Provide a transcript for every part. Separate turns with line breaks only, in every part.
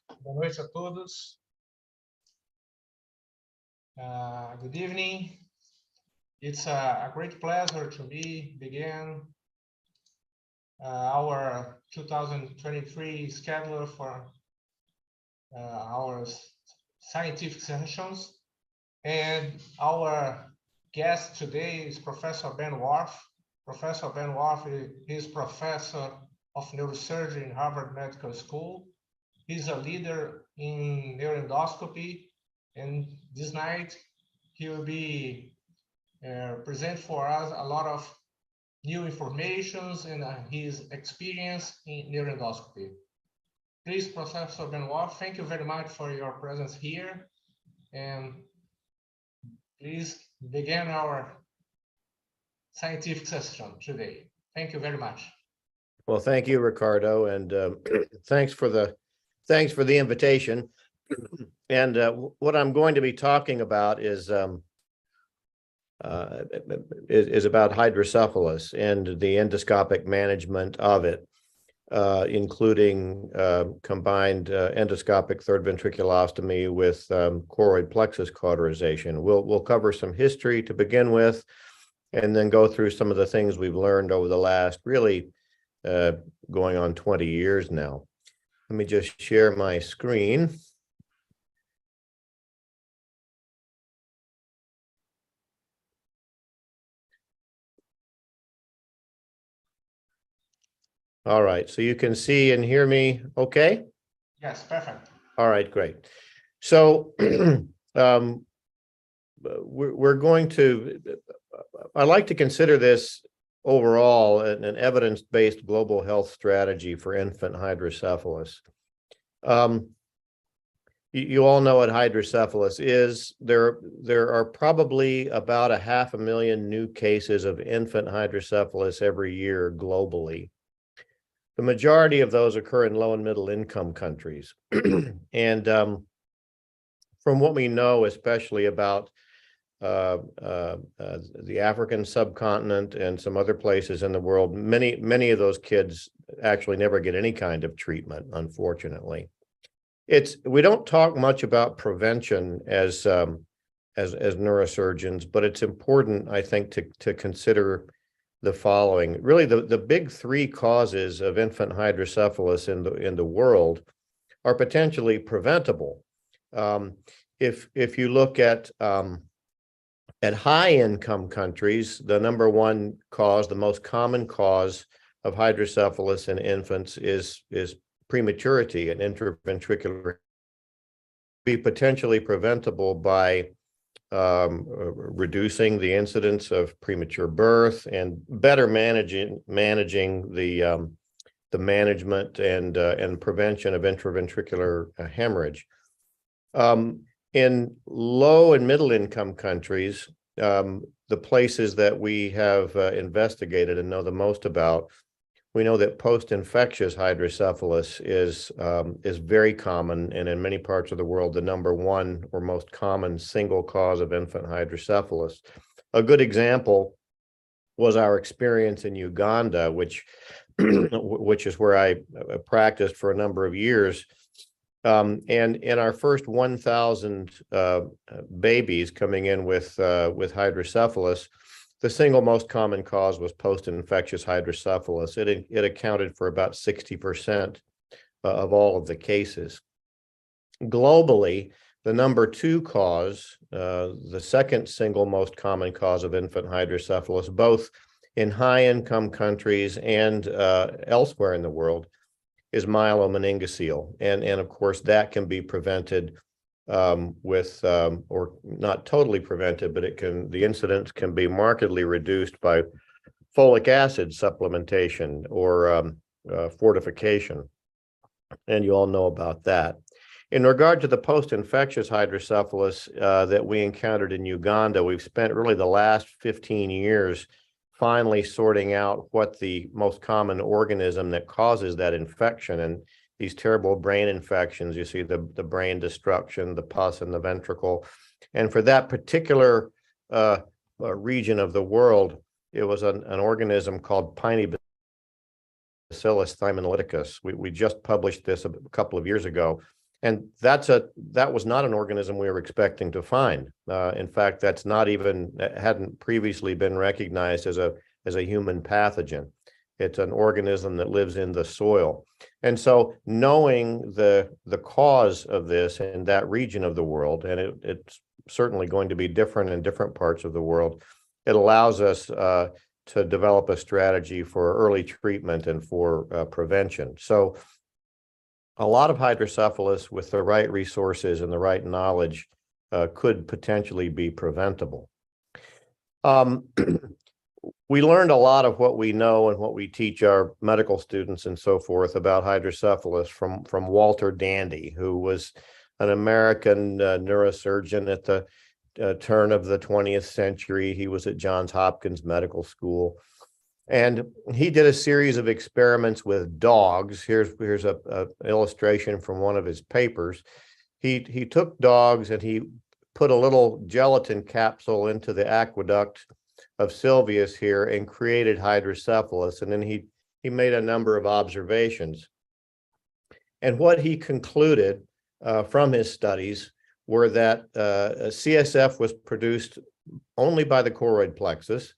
Boa noite a todos. Good evening. It's a great pleasure to begin our 2023 schedule for our scientific sessions. And our guest today is Professor Ben Warf. Professor Ben Warf is professor of neurosurgery in Harvard Medical School. He's a leader in neuroendoscopy, and this night he will be present for us a lot of new informations and his experience in neuroendoscopy. Please, Professor Ben Warf, thank you very much for your presence here, and please begin our scientific session today. Thank you very much.
Well, thank you, Ricardo, and thanks for the invitation. And what I'm going to be talking about is about hydrocephalus and the endoscopic management of it, including combined endoscopic third ventriculostomy with choroid plexus cauterization. We'll cover some history to begin with, and then go through some of the things we've learned over the last really going on 20 years now. Let me just share my screen. All right, so you can see and hear me okay?
Yes, perfect.
All right, great. So we're going to, I like to consider this overall an evidence-based global health strategy for infant hydrocephalus. You all know what hydrocephalus is. There are probably about 500,000 new cases of infant hydrocephalus every year globally. The majority of those occur in low and middle income countries. And from what we know, especially about the African subcontinent and some other places in the world, many of those kids actually never get any kind of treatment, unfortunately. We don't talk much about prevention as neurosurgeons, but it's important, I think, to consider the following. Really, the big three causes of infant hydrocephalus in the world are potentially preventable. If you look at high-income countries, the number one cause, the most common cause of hydrocephalus in infants is prematurity, and intraventricular be potentially preventable by reducing the incidence of premature birth and better managing the management and prevention of intraventricular hemorrhage. In low and middle income countries, the places that we have investigated and know the most about, we know that post-infectious hydrocephalus is very common, and in many parts of the world, the number one or most common single cause of infant hydrocephalus. A good example was our experience in Uganda, which is where I practiced for a number of years. And in our first 1,000 babies coming in with hydrocephalus, the single most common cause was post-infectious hydrocephalus. It accounted for about 60% of all of the cases. Globally, the number two cause, the second single most common cause of infant hydrocephalus, both in high-income countries and elsewhere in the world, is myelomeningocele. And of course, that can be prevented or not totally prevented, but the incidence can be markedly reduced by folic acid supplementation or fortification. And you all know about that. In regard to the post-infectious hydrocephalus that we encountered in Uganda, we've spent really the last 15 years finally sorting out what the most common organism that causes that infection. And these terrible brain infections, you see the brain destruction, the pus in the ventricle. And for that particular region of the world, it was an organism called Piney Bacillus thyminolyticus. We just published this a couple of years ago. And that was not an organism we were expecting to find. In fact, that hadn't previously been recognized as a human pathogen. It's an organism that lives in the soil. And so knowing the cause of this in that region of the world, and it's certainly going to be different in different parts of the world, it allows us to develop a strategy for early treatment and for prevention. So a lot of hydrocephalus with the right resources and the right knowledge could potentially be preventable. We learned a lot of what we know and what we teach our medical students and so forth about hydrocephalus from Walter Dandy, who was an American neurosurgeon at the turn of the 20th century. He was at Johns Hopkins Medical School. And he did a series of experiments with dogs. Here's a illustration from one of his papers. He took dogs and he put a little gelatin capsule into the aqueduct of Sylvius here and created hydrocephalus. And then he made a number of observations. And what he concluded from his studies were that CSF was produced only by the choroid plexus,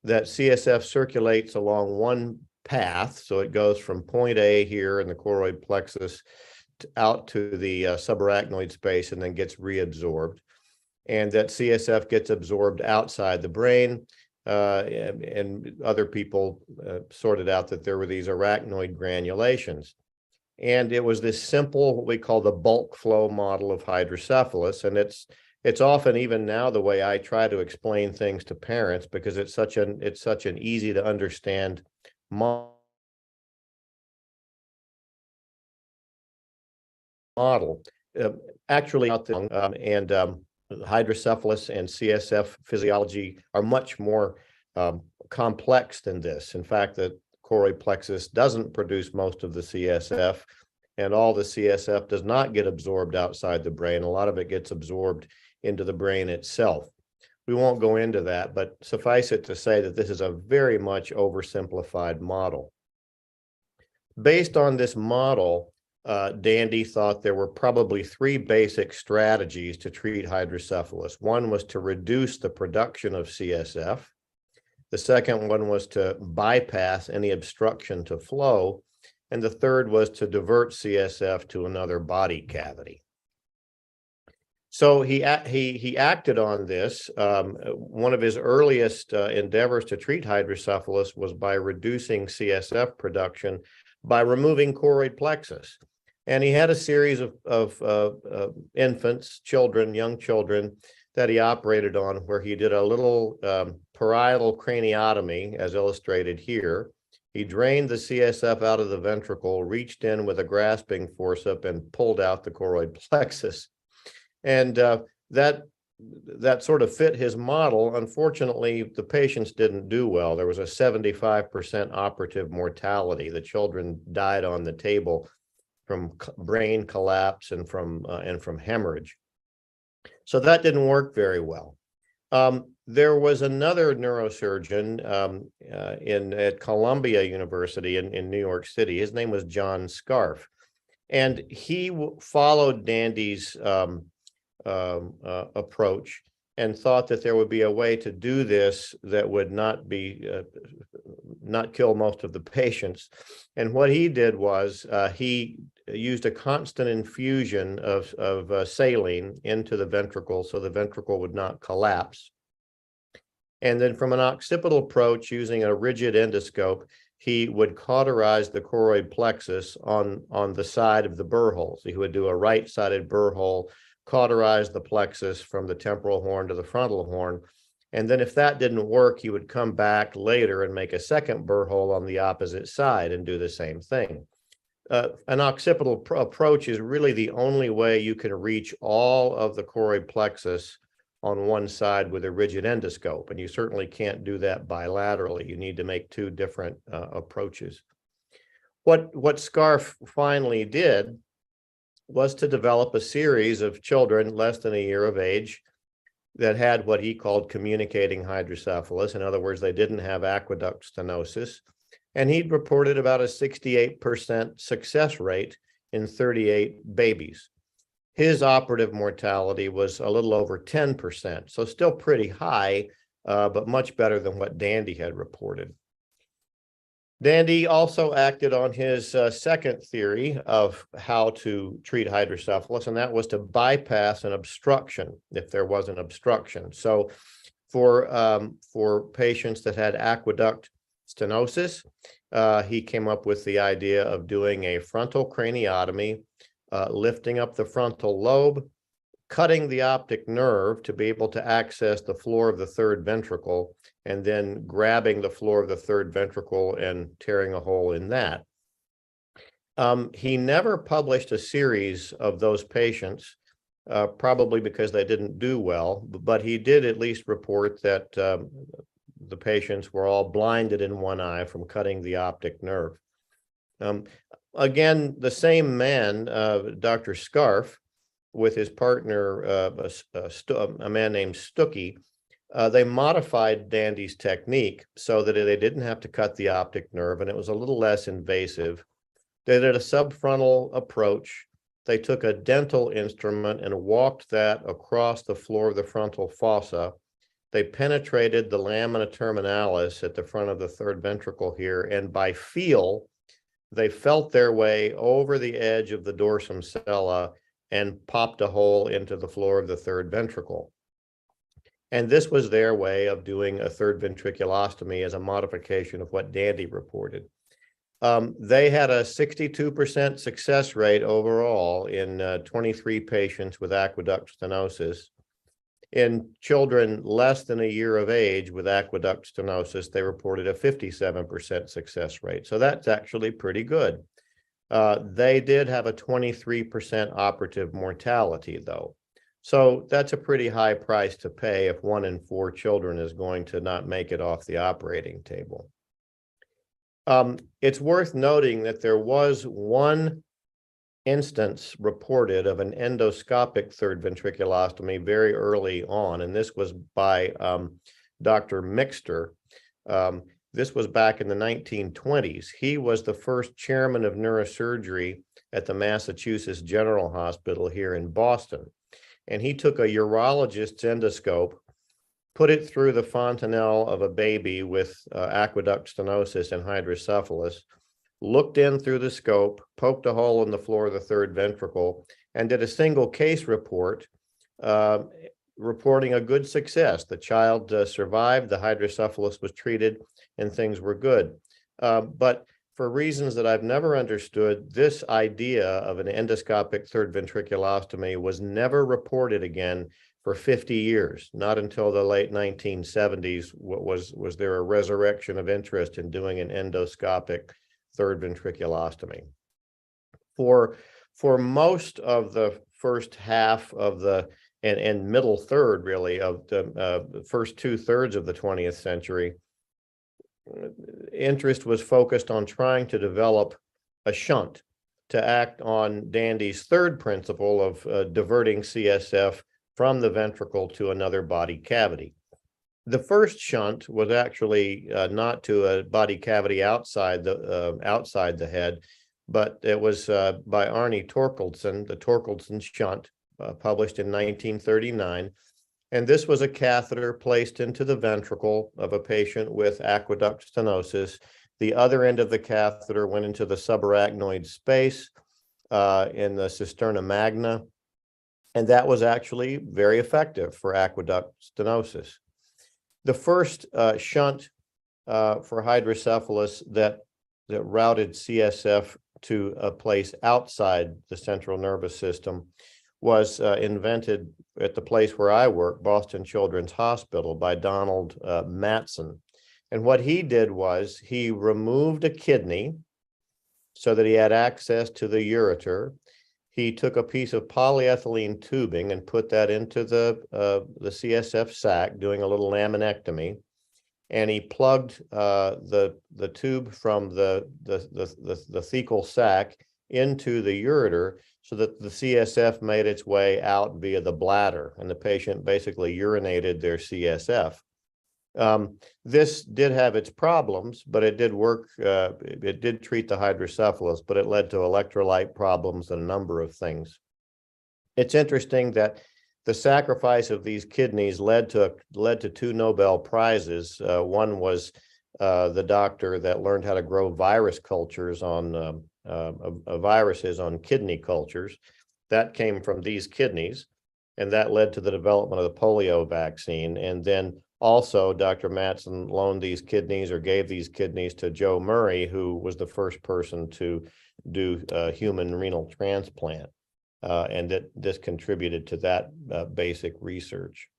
that CSF circulates along one path. So it goes from point A here in the choroid plexus out to the subarachnoid space and then gets reabsorbed. And that CSF gets absorbed outside the brain. And other people sorted out that there were these arachnoid granulations. And it was this simple, what we call the bulk flow model of hydrocephalus. And it's often, even now, the way I try to explain things to parents, because it's such an easy to understand model. Actually, hydrocephalus and CSF physiology are much more complex than this. In fact, the choroid plexus doesn't produce most of the CSF, and all the CSF does not get absorbed outside the brain. A lot of it gets absorbed into the brain itself. We won't go into that, but suffice it to say that this is a very much oversimplified model. Based on this model, Dandy thought there were probably three basic strategies to treat hydrocephalus. One was to reduce the production of CSF. The second one was to bypass any obstruction to flow. And the third was to divert CSF to another body cavity. So he acted on this. One of his earliest endeavors to treat hydrocephalus was by reducing CSF production by removing choroid plexus. And he had a series of infants, young children, that he operated on, where he did a little parietal craniotomy, as illustrated here. He drained the CSF out of the ventricle, reached in with a grasping forceps, and pulled out the choroid plexus. And that sort of fit his model. Unfortunately, the patients didn't do well. There was a 75% operative mortality. The children died on the table from brain collapse and from hemorrhage. So that didn't work very well. There was another neurosurgeon at Columbia University in New York City. His name was John Scarf. And he followed Dandy's approach and thought that there would be a way to do this that would not kill most of the patients. And what he did was he used a constant infusion of saline into the ventricle so the ventricle would not collapse. And then from an occipital approach, using a rigid endoscope, he would cauterize the choroid plexus on the side of the burr hole. So he would do a right-sided burr hole, cauterize the plexus from the temporal horn to the frontal horn. And then if that didn't work, he would come back later and make a second burr hole on the opposite side and do the same thing. An occipital approach is really the only way you can reach all of the choroid plexus on one side with a rigid endoscope. And you certainly can't do that bilaterally. You need to make two different approaches. What Scarf finally did was to develop a series of children less than a year of age that had what he called communicating hydrocephalus. In other words, they didn't have aqueduct stenosis. And he reported about a 68% success rate in 38 babies. his operative mortality was a little over 10%, so still pretty high, but much better than what Dandy had reported. Dandy also acted on his second theory of how to treat hydrocephalus, and that was to bypass an obstruction if there was an obstruction. So for patients that had aqueduct stenosis, he came up with the idea of doing a frontal craniotomy, lifting up the frontal lobe, cutting the optic nerve to be able to access the floor of the third ventricle, and then grabbing the floor of the third ventricle and tearing a hole in that. He never published a series of those patients, probably because they didn't do well, but he did at least report that the patients were all blinded in one eye from cutting the optic nerve. Again, the same man, Dr. Scarf, with his partner, a man named Stuckey, they modified Dandy's technique so that they didn't have to cut the optic nerve, and it was a little less invasive. They did a subfrontal approach. They took a dental instrument and walked that across the floor of the frontal fossa. They penetrated the lamina terminalis at the front of the third ventricle here, and by feel, they felt their way over the edge of the dorsum sella and popped a hole into the floor of the third ventricle. And this was their way of doing a third ventriculostomy as a modification of what Dandy reported. They had a 62% success rate overall in 23 patients with aqueduct stenosis. In children less than a year of age with aqueduct stenosis, they reported a 57% success rate. So that's actually pretty good. They did have a 23% operative mortality, though. So that's a pretty high price to pay if 1 in 4 children is going to not make it off the operating table. It's worth noting that there was one instance reported of an endoscopic third ventriculostomy very early on, and this was by Dr. Mixter. This was back in the 1920s. He was the first chairman of neurosurgery at the Massachusetts General Hospital here in Boston. And he took a urologist's endoscope, put it through the fontanelle of a baby with aqueduct stenosis and hydrocephalus, looked in through the scope, poked a hole in the floor of the third ventricle, and did a single case report reporting a good success. The child survived, the hydrocephalus was treated, and things were good. But for reasons that I've never understood, this idea of an endoscopic third ventriculostomy was never reported again for 50 years. Not until the late 1970s was there a resurrection of interest in doing an endoscopic third ventriculostomy. For most of the first half of the and middle third, really, of the first 2/3 of the 20th century, interest was focused on trying to develop a shunt to act on Dandy's third principle of diverting CSF from the ventricle to another body cavity. The first shunt was actually not to a body cavity outside the head, but it was by Arne Torkelson, the Torkelson shunt, published in 1939. And this was a catheter placed into the ventricle of a patient with aqueduct stenosis. The other end of the catheter went into the subarachnoid space in the cisterna magna. And that was actually very effective for aqueduct stenosis. The first shunt for hydrocephalus that routed CSF to a place outside the central nervous system was invented at the place where I work, Boston Children's Hospital, by Donald Matson. And what he did was he removed a kidney so that he had access to the ureter. He took a piece of polyethylene tubing and put that into the CSF sac, doing a little laminectomy. And he plugged the tube from the thecal sac into the ureter so that the CSF made its way out via the bladder, and the patient basically urinated their CSF. This did have its problems, but it did work. It did treat the hydrocephalus, but it led to electrolyte problems and a number of things. It's interesting that the sacrifice of these kidneys led to two Nobel Prizes. One was the doctor that learned how to grow virus cultures on viruses on kidney cultures. That came from these kidneys, and that led to the development of the polio vaccine. And then also Dr. Matson loaned these kidneys or gave these kidneys to Joe Murray, who was the first person to do human renal transplant. And this contributed to that basic research.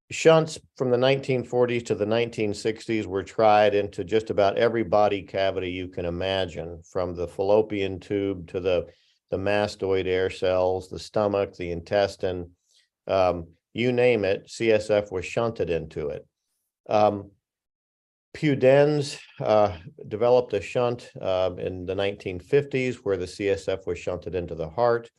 Shunts from the 1940s to the 1960s were tried into just about every body cavity you can imagine, from the fallopian tube to the mastoid air cells, the stomach, the intestine, you name it, CSF was shunted into it. Pudens developed a shunt in the 1950s where the CSF was shunted into the heart.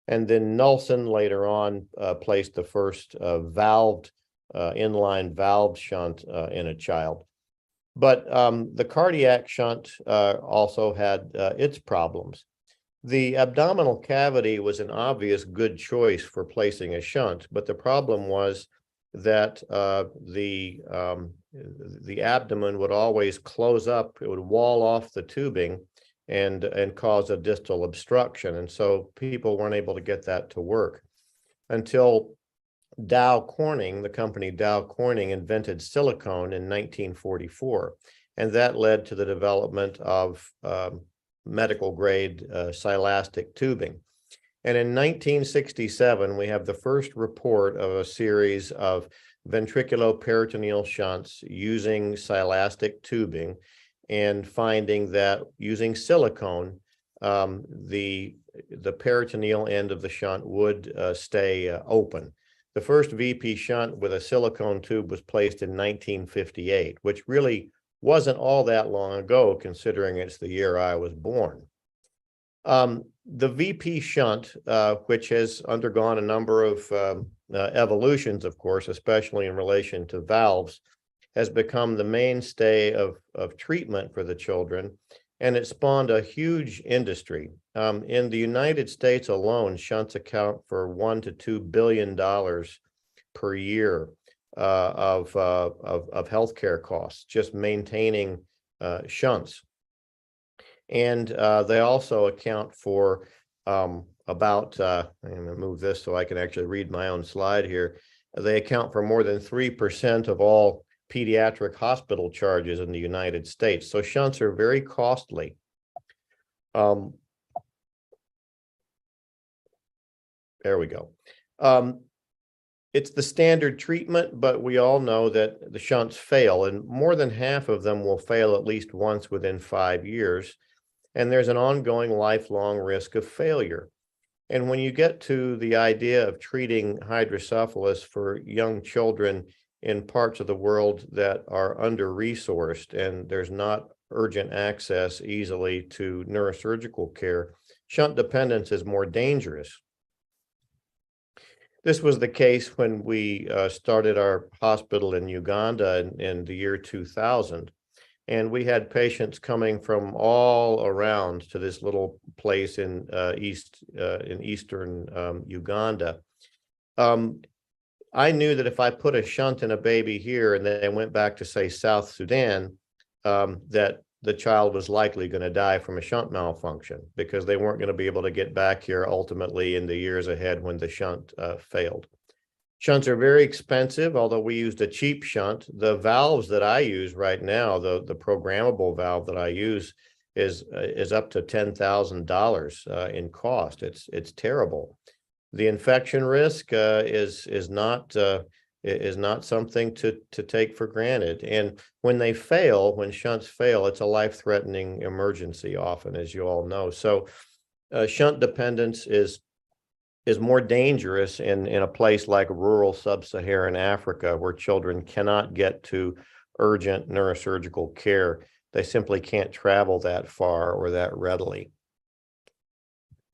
And then Nelson later on placed the first valved inline valve shunt in a child. But the cardiac shunt also had its problems. The abdominal cavity was an obvious good choice for placing a shunt, but the problem was that the abdomen would always close up. It would wall off the tubing and cause a distal obstruction. And so people weren't able to get that to work until Dow Corning, the company Dow Corning, invented silicone in 1944. And that led to the development of medical grade silastic tubing. And in 1967, we have the first report of a series of ventriculoperitoneal shunts using silastic tubing, and finding that using silicone, the peritoneal end of the shunt would stay open. The first VP shunt with a silicone tube was placed in 1958, which really wasn't all that long ago, considering it's the year I was born. The VP shunt, which has undergone a number of evolutions, of course, especially in relation to valves, has become the mainstay of treatment for the children, and it spawned a huge industry. In the United States alone, shunts account for $1 to $2 billion per year of healthcare costs, just maintaining shunts. And they also account for about, I'm going to move this so I can actually read my own slide here. They account for more than 3% of all pediatric hospital charges in the United States. So shunts are very costly. There we go. It's the standard treatment, but we all know that the shunts fail, and more than half of them will fail at least once within 5 years. And there's an ongoing lifelong risk of failure. And when you get to the idea of treating hydrocephalus for young children in parts of the world that are under-resourced and there's not urgent access easily to neurosurgical care, shunt dependence is more dangerous. This was the case when we started our hospital in Uganda in the year 2000. And we had patients coming from all around to this little place in eastern Uganda. I knew that if I put a shunt in a baby here and then they went back to, say, South Sudan, that the child was likely going to die from a shunt malfunction, because they weren't going to be able to get back here ultimately in the years ahead when the shunt failed. Shunts are very expensive, although we used a cheap shunt. The valves that I use right now, the programmable valve that I use is up to $10,000 in cost. It's terrible. The infection risk is not something to take for granted. And when they fail, when shunts fail, it's a life-threatening emergency often, as you all know. So shunt dependence is more dangerous in a place like rural sub-Saharan Africa, where children cannot get to urgent neurosurgical care. They simply can't travel that far or that readily.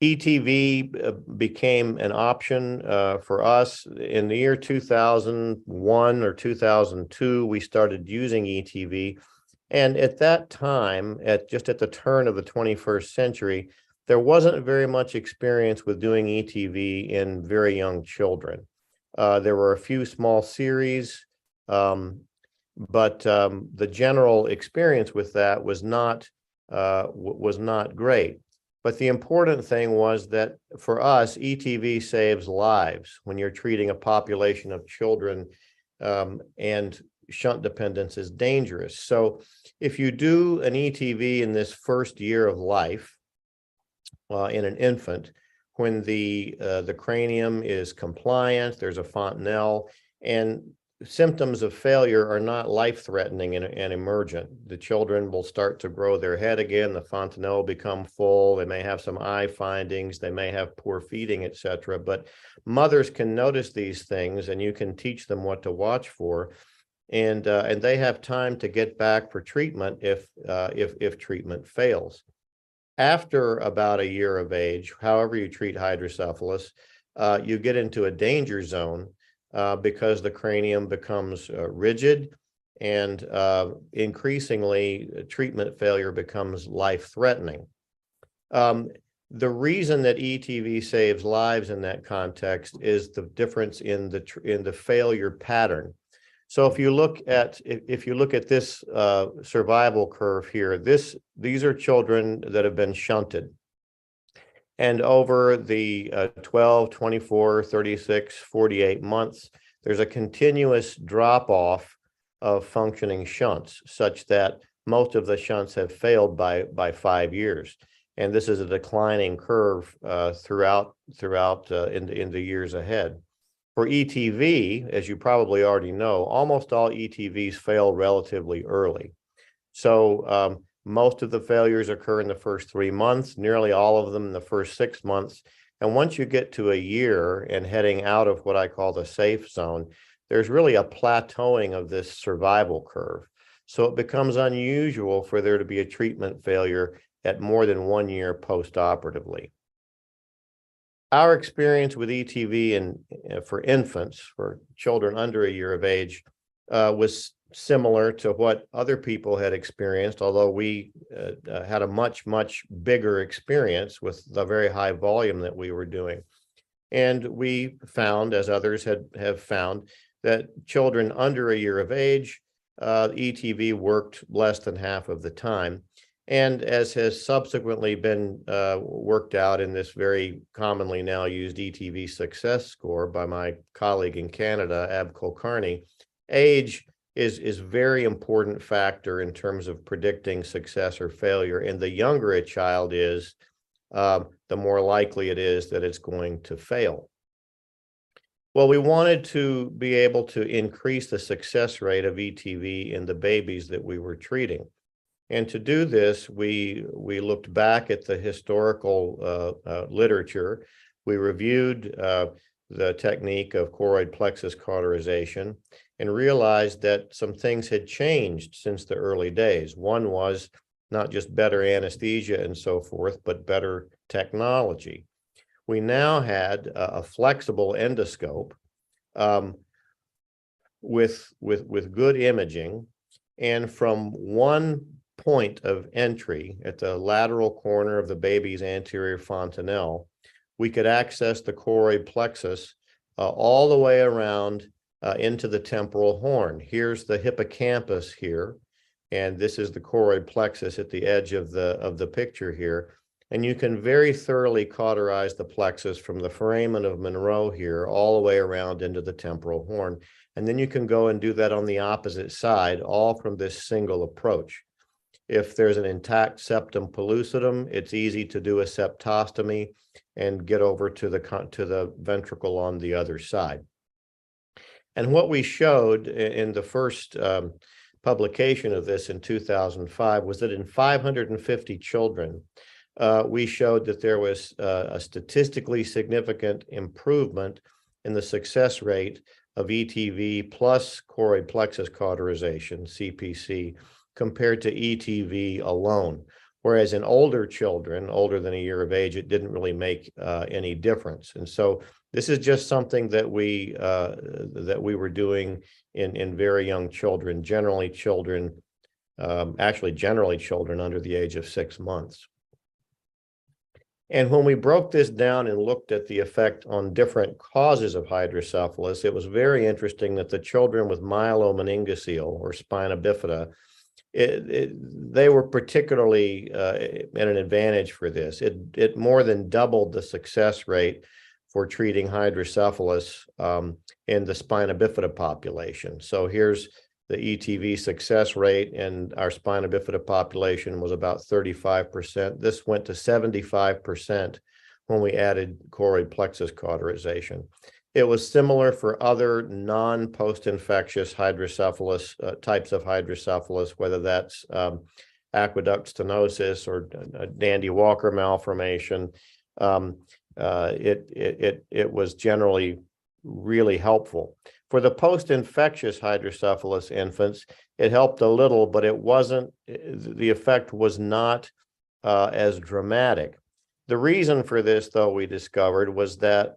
ETV became an option for us. In the year 2001 or 2002, we started using ETV. And at that time, just at the turn of the 21st century, there wasn't very much experience with doing ETV in very young children. There were a few small series, but the general experience with that was not great. But the important thing was that for us, ETV saves lives when you're treating a population of children, and shunt dependence is dangerous. So if you do an ETV in this first year of life, in an infant, when the cranium is compliant, there's a fontanelle, and symptoms of failure are not life-threatening and emergent. The children will start to grow their head again, the fontanelle will become full, they may have some eye findings, they may have poor feeding, etc. But mothers can notice these things, and you can teach them what to watch for, and they have time to get back for treatment if treatment fails. After about a year of age, however you treat hydrocephalus, you get into a danger zone because the cranium becomes rigid, and increasingly treatment failure becomes life-threatening. The reason that ETV saves lives in that context is the difference in the failure pattern. So if you look at this survival curve here, these are children that have been shunted. And over the 12, 24, 36, 48 months, there's a continuous drop-off of functioning shunts, such that most of the shunts have failed by 5 years. And this is a declining curve throughout in the years ahead. For ETV, as you probably already know, almost all ETVs fail relatively early. So most of the failures occur in the first 3 months, nearly all of them in the first 6 months. And once you get to a year and heading out of what I call the safe zone, there's really a plateauing of this survival curve. So it becomes unusual for there to be a treatment failure at more than 1 year post-operatively. Our experience with ETV for infants, for children under a year of age, was similar to what other people had experienced, although we had a much bigger experience with the very high volume that we were doing. And we found, as others have found, that children under a year of age, ETV worked less than half of the time. And as has subsequently been worked out in this very commonly now used ETV success score by my colleague in Canada, Ab Kulkarni, age is a very important factor in terms of predicting success or failure. And the younger a child is, the more likely it is that it's going to fail. Well, we wanted to be able to increase the success rate of ETV in the babies that we were treating. And to do this, we looked back at the historical literature. We reviewed the technique of choroid plexus cauterization and realized that some things had changed since the early days. One was not just better anesthesia and so forth, but better technology. We now had a flexible endoscope with good imaging, and from one point of entry at the lateral corner of the baby's anterior fontanelle, we could access the choroid plexus all the way around into the temporal horn. Here's the hippocampus here, and this is the choroid plexus at the edge of the picture here. And you can very thoroughly cauterize the plexus from the foramen of Monroe here all the way around into the temporal horn. And then you can go and do that on the opposite side, all from this single approach. If there's an intact septum pellucidum, it's easy to do a septostomy and get over to the ventricle on the other side. And what we showed in the first publication of this in 2005 was that in 550 children, we showed that there was a statistically significant improvement in the success rate of ETV plus choroid plexus cauterization, CPC, compared to ETV alone. Whereas in older children, older than a year of age, it didn't really make any difference. And so this is just something that we were doing in very young children, generally children under the age of 6 months. And when we broke this down and looked at the effect on different causes of hydrocephalus, it was very interesting that the children with myelomeningocele or spina bifida, they were particularly at an advantage for this. It more than doubled the success rate for treating hydrocephalus in the spina bifida population. So here's the ETV success rate in our spina bifida population was about 35%. This went to 75% when we added choroid plexus cauterization. It was similar for other non-post-infectious hydrocephalus types of hydrocephalus, whether that's aqueduct stenosis or Dandy-Walker malformation. It was generally really helpful. For the post-infectious hydrocephalus infants, it helped a little, but it wasn't, the effect was not as dramatic. The reason for this, though, we discovered was that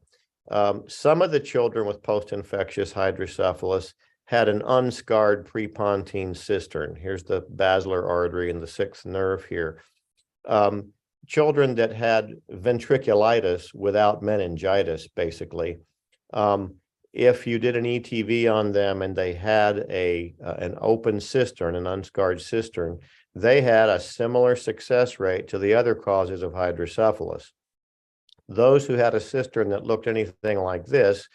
some of the children with post-infectious hydrocephalus had an unscarred prepontine cistern. Here's the basilar artery and the sixth nerve here. Children that had ventriculitis without meningitis, basically, if you did an ETV on them and they had an open cistern, an unscarred cistern, they had a similar success rate to the other causes of hydrocephalus. Those who had a cistern that looked anything like this,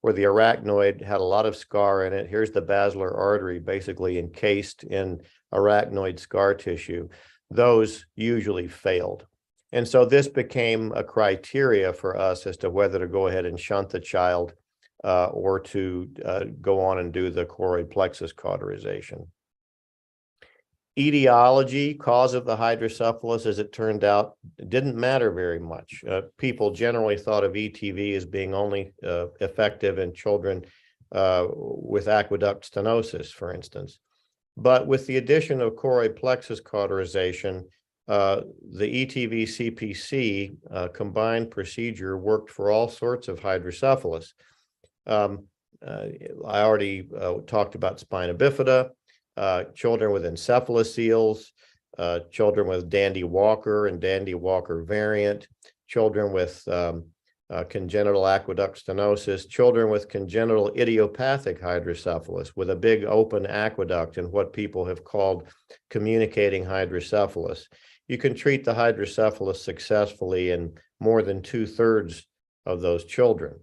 where the arachnoid had a lot of scar in it, here's the basilar artery basically encased in arachnoid scar tissue, those usually failed. And so this became a criteria for us as to whether to go ahead and shunt the child or to go on and do the choroid plexus cauterization. Etiology, cause of the hydrocephalus, as it turned out, didn't matter very much. People generally thought of ETV as being only effective in children with aqueduct stenosis, for instance. But with the addition of choroid plexus cauterization, the ETV CPC combined procedure worked for all sorts of hydrocephalus. I already talked about spina bifida, children with encephaloceles, children with Dandy-Walker and Dandy-Walker variant, children with congenital aqueduct stenosis, children with congenital idiopathic hydrocephalus with a big open aqueduct and what people have called communicating hydrocephalus. You can treat the hydrocephalus successfully in more than 2/3 of those children.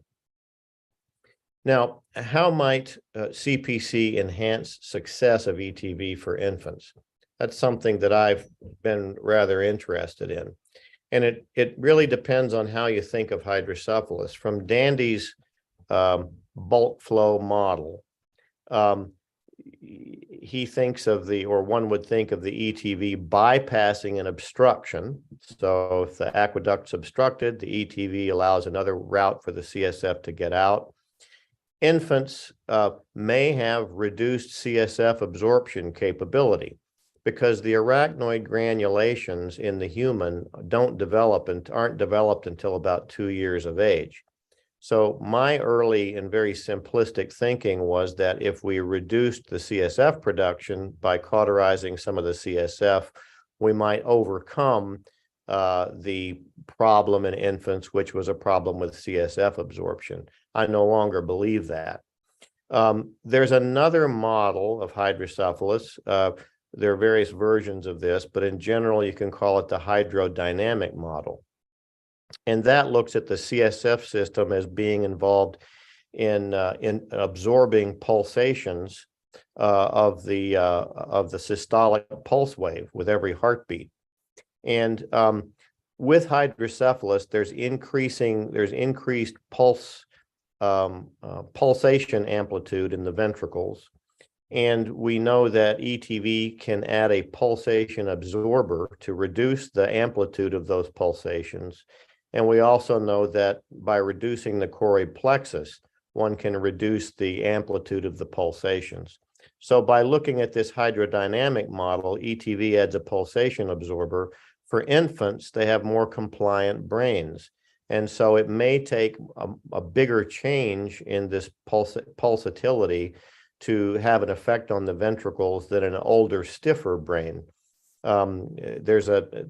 Now, how might CPC enhance success of ETV for infants? That's something that I've been rather interested in. And it really depends on how you think of hydrocephalus. From Dandy's bulk flow model, he thinks of one would think of the ETV bypassing an obstruction. So if the aqueduct's obstructed, the ETV allows another route for the CSF to get out. Infants may have reduced CSF absorption capability because the arachnoid granulations in the human don't develop and aren't developed until about 2 years of age. So my early and very simplistic thinking was that if we reduced the CSF production by cauterizing some of the CSF, we might overcome the problem in infants, which was a problem with CSF absorption. I no longer believe that. There's another model of hydrocephalus. There are various versions of this, but in general, you can call it the hydrodynamic model. And that looks at the CSF system as being involved in absorbing pulsations of the systolic pulse wave with every heartbeat. And with hydrocephalus, there's increased pulsation amplitude in the ventricles. And we know that ETV can add a pulsation absorber to reduce the amplitude of those pulsations. And we also know that by reducing the choroid plexus, one can reduce the amplitude of the pulsations. So by looking at this hydrodynamic model, ETV adds a pulsation absorber. For infants, they have more compliant brains. And so it may take a bigger change in this pulsatility to have an effect on the ventricles than an older, stiffer brain. The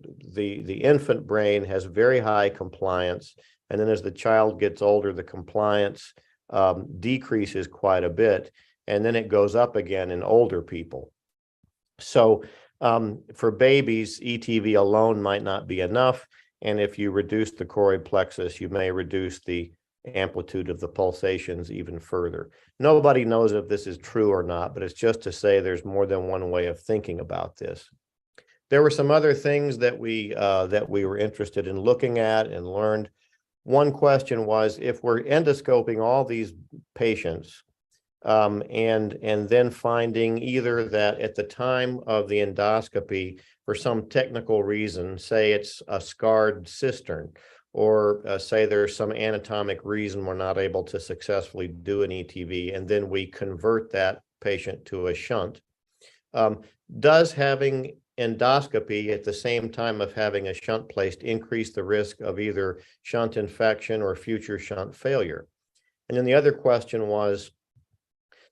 infant brain has very high compliance, and then as the child gets older, the compliance decreases quite a bit, and then it goes up again in older people. So for babies, ETV alone might not be enough, and if you reduce the choroid plexus, you may reduce the amplitude of the pulsations even further. Nobody knows if this is true or not, but it's just to say there's more than one way of thinking about this. There were some other things that we were interested in looking at and learned. One question was, if we're endoscoping all these patients and then finding either that at the time of the endoscopy, for some technical reason, say it's a scarred cistern, or say there's some anatomic reason we're not able to successfully do an ETV, and then we convert that patient to a shunt. Does having endoscopy at the same time of having a shunt placed increase the risk of either shunt infection or future shunt failure? And then the other question was,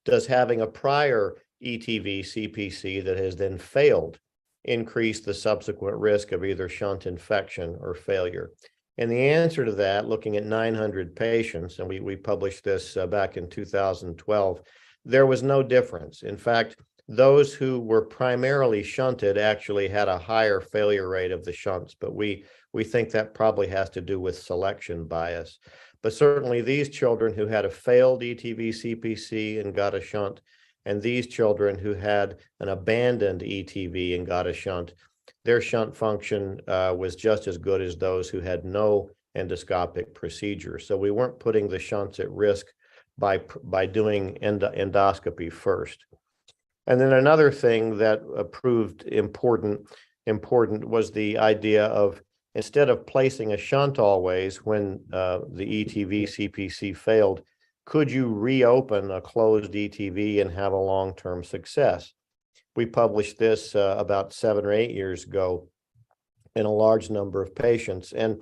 does having a prior ETV CPC that has then failed increase the subsequent risk of either shunt infection or failure? And the answer to that, looking at 900 patients, and we published this back in 2012, there was no difference. In fact, those who were primarily shunted actually had a higher failure rate of the shunts, but we think that probably has to do with selection bias. But certainly these children who had a failed ETV CPC and got a shunt, and these children who had an abandoned ETV and got a shunt, their shunt function was just as good as those who had no endoscopic procedure. So we weren't putting the shunts at risk by doing endoscopy first. And then another thing that proved important was the idea of, instead of placing a shunt always when the ETV CPC failed, could you reopen a closed ETV and have a long-term success? We published this about 7 or 8 years ago in a large number of patients. And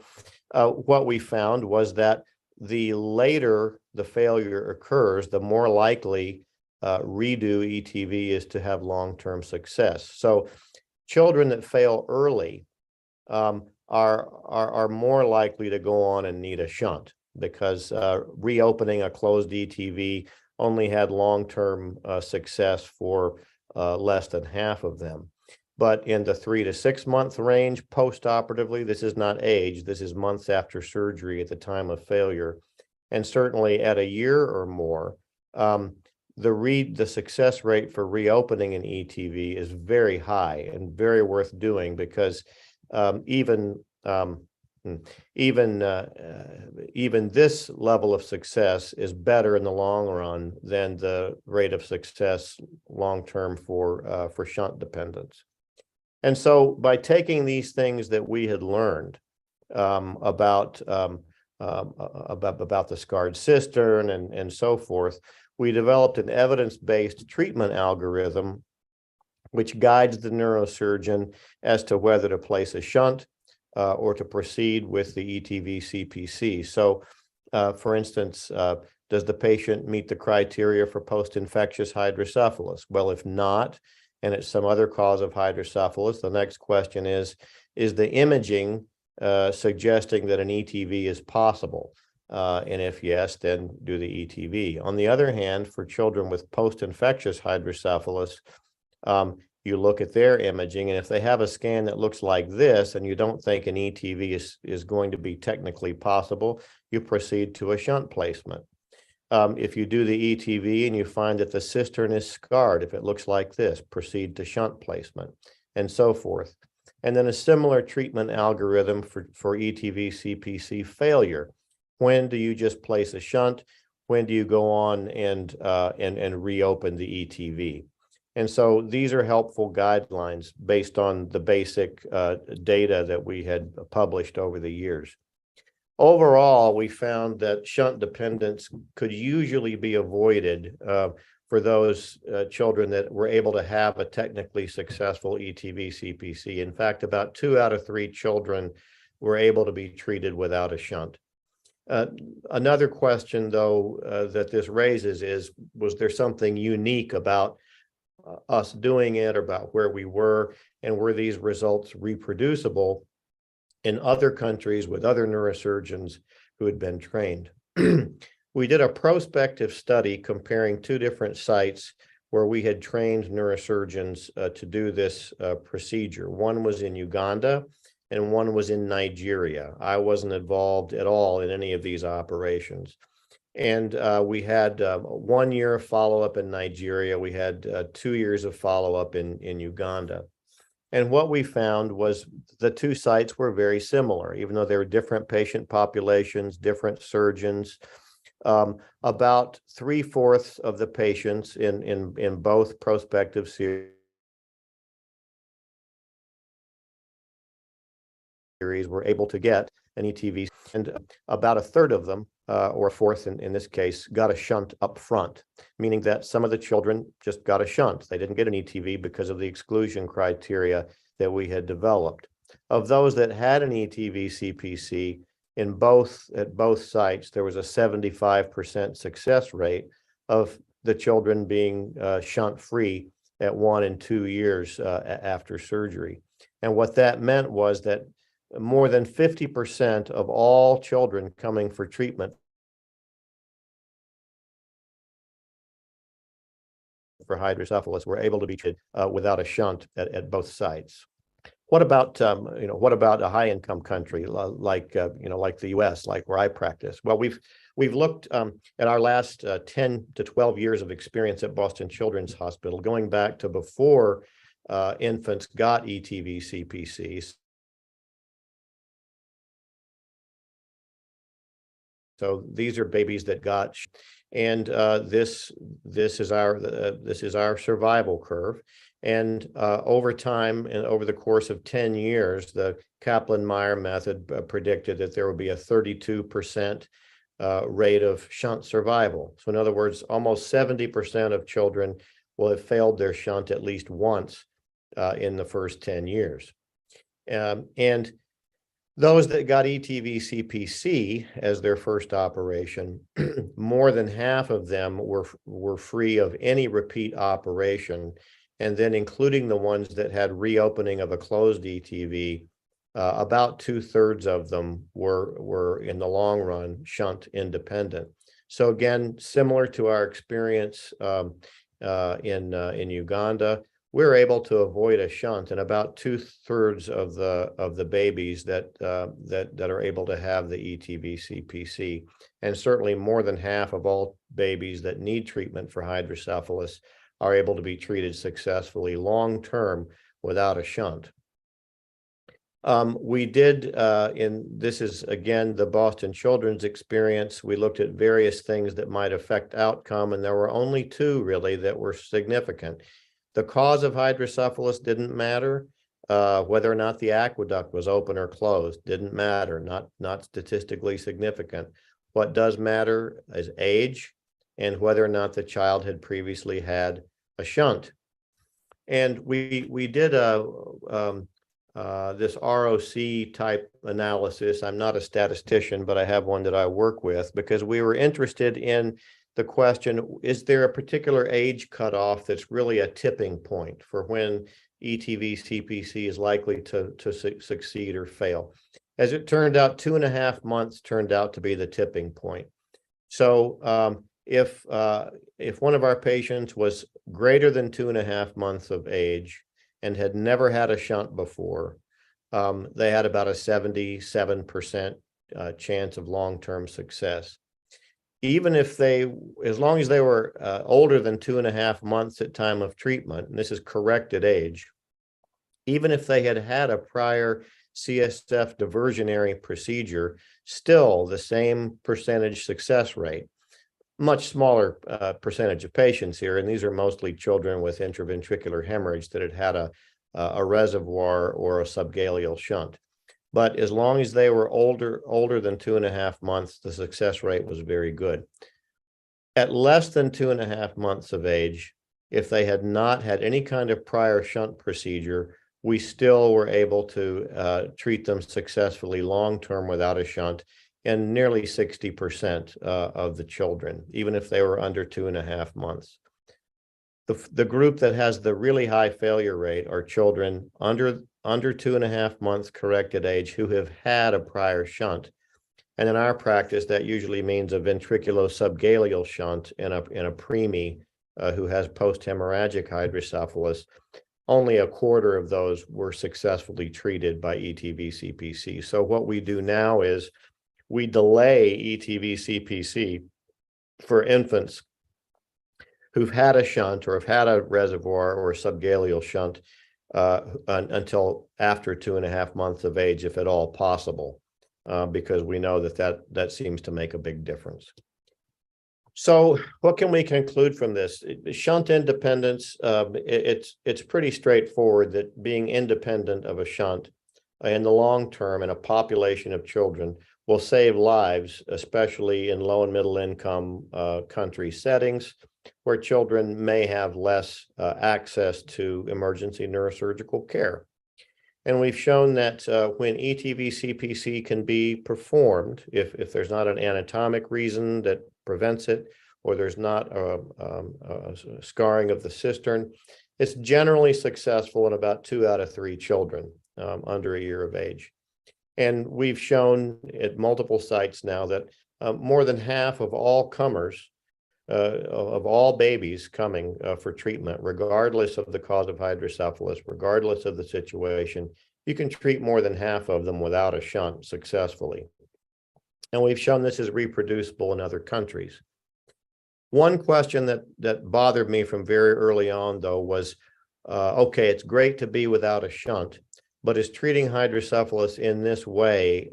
what we found was that the later the failure occurs, the more likely redo ETV is to have long-term success. So children that fail early are more likely to go on and need a shunt, because reopening a closed ETV only had long-term success for less than half of them. But in the 3 to 6 month range post-operatively, this is not age, this is months after surgery at the time of failure. And certainly at a year or more, the success rate for reopening an ETV is very high and very worth doing, because even this level of success is better in the long run than the rate of success long-term for shunt dependence. And so by taking these things that we had learned about the scarred cistern and so forth, we developed an evidence-based treatment algorithm which guides the neurosurgeon as to whether to place a shunt or to proceed with the ETV CPC. So, for instance, does the patient meet the criteria for post-infectious hydrocephalus? Well, if not, and it's some other cause of hydrocephalus, the next question is the imaging suggesting that an ETV is possible? And if yes, then do the ETV. On the other hand, for children with post-infectious hydrocephalus, you look at their imaging, and if they have a scan that looks like this and you don't think an ETV is going to be technically possible, you proceed to a shunt placement. If you do the ETV and you find that the cistern is scarred, if it looks like this, proceed to shunt placement, and so forth. And then a similar treatment algorithm for ETV CPC failure. When do you just place a shunt? When do you go on and reopen the ETV? And so these are helpful guidelines based on the basic data that we had published over the years. Overall, we found that shunt dependence could usually be avoided for those children that were able to have a technically successful ETV CPC. In fact, about 2 out of 3 children were able to be treated without a shunt. Another question, though, that this raises is, was there something unique about us doing it, or about where we were, and were these results reproducible in other countries with other neurosurgeons who had been trained. We did a prospective study comparing two different sites where we had trained neurosurgeons to do this procedure. One was in Uganda and one was in Nigeria. I wasn't involved at all in any of these operations. And we had 1 year of follow-up in Nigeria. We had 2 years of follow-up in Uganda. And what we found was the two sites were very similar, even though they were different patient populations, different surgeons. About 3/4 of the patients in both prospective series were able to get an ETV, and about 1/3 of them, or a fourth in this case, got a shunt up front, meaning that some of the children just got a shunt. They didn't get an ETV because of the exclusion criteria that we had developed. Of those that had an ETV CPC at both sites, there was a 75% success rate of the children being shunt free at 1 and 2 years after surgery. And what that meant was that more than 50% of all children coming for treatment for hydrocephalus were able to be treated without a shunt at both sites. What about what about a high-income country like the U.S., like where I practice? Well, we've looked at our last 10 to 12 years of experience at Boston Children's Hospital, going back to before infants got ETV CPCs. So these are babies that got, and this is our survival curve. And over time, and over the course of 10 years, the Kaplan-Meier method predicted that there would be a 32% rate of shunt survival. So in other words, almost 70% of children will have failed their shunt at least once in the first 10 years. And those that got ETV CPC as their first operation, more than half of them were free of any repeat operation. And then including the ones that had reopening of a closed ETV, about 2/3 of them were in the long run shunt independent. So again, similar to our experience in Uganda, we're able to avoid a shunt in about 2/3 of the babies that are able to have the ETV CPC, and certainly more than half of all babies that need treatment for hydrocephalus are able to be treated successfully long term without a shunt. We did, this is again the Boston Children's experience. We looked at various things that might affect outcome, and there were only two really that were significant. The cause of hydrocephalus didn't matter. Whether or not the aqueduct was open or closed didn't matter, not statistically significant. What does matter is age and whether or not the child had previously had a shunt. And we did this ROC type analysis. I'm not a statistician, but I have one that I work with, because we were interested in the question, is there a particular age cutoff that's really a tipping point for when ETV CPC is likely to succeed or fail? As it turned out, 2.5 months turned out to be the tipping point. So if one of our patients was greater than 2.5 months of age and had never had a shunt before, they had about a 77% chance of long-term success. Even if as long as they were older than 2.5 months at time of treatment, and this is corrected age, even if they had had a prior CSF diversionary procedure, still the same percentage success rate. Much smaller percentage of patients here, and these are mostly children with intraventricular hemorrhage that had had a reservoir or a subgaleal shunt. But as long as they were older than 2.5 months, the success rate was very good. At less than 2.5 months of age, if they had not had any kind of prior shunt procedure, we still were able to treat them successfully long-term without a shunt, and nearly 60% of the children, even if they were under 2.5 months. The group that has the really high failure rate are children under 2.5 months corrected age who have had a prior shunt. And in our practice, that usually means a ventriculo-subgaleal shunt in a preemie who has post-hemorrhagic hydrocephalus. Only a quarter of those were successfully treated by ETV-CPC. So what we do now is we delay ETV-CPC for infants who've had a shunt or have had a reservoir or a subgaleal shunt until after 2.5 months of age, if at all possible, because we know that seems to make a big difference. So what can we conclude from this? Shunt independence, it's pretty straightforward that being independent of a shunt in the long term in a population of children will save lives, especially in low and middle income country settings where children may have less access to emergency neurosurgical care. And we've shown that when ETV-CPC can be performed, if there's not an anatomic reason that prevents it, or there's not a scarring of the cistern, it's generally successful in about 2 out of 3 children under a year of age. And we've shown at multiple sites now that more than half of all comers, of all babies coming for treatment, regardless of the cause of hydrocephalus, regardless of the situation, you can treat more than half of them without a shunt successfully. And we've shown this is reproducible in other countries. One question that bothered me from very early on, though, was, okay, it's great to be without a shunt, but is treating hydrocephalus in this way,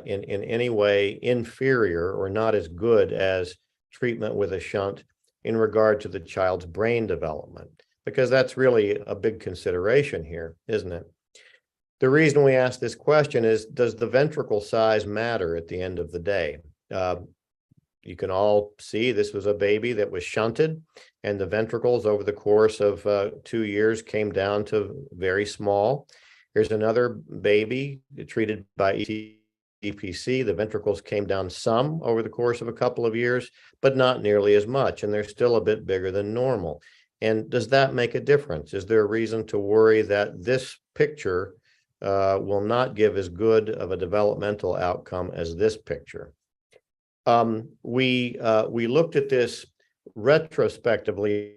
in any way inferior or not as good as treatment with a shunt in regard to the child's brain development? Because that's really a big consideration here, isn't it? The reason we ask this question is, does the ventricle size matter at the end of the day? You can all see this was a baby that was shunted, and the ventricles over the course of 2 years came down to very small. Here's another baby treated by ETV-CPC. The ventricles came down some over the course of a couple of years, but not nearly as much, and they're still a bit bigger than normal. And does that make a difference? Is there a reason to worry that this picture will not give as good of a developmental outcome as this picture? We looked at this retrospectively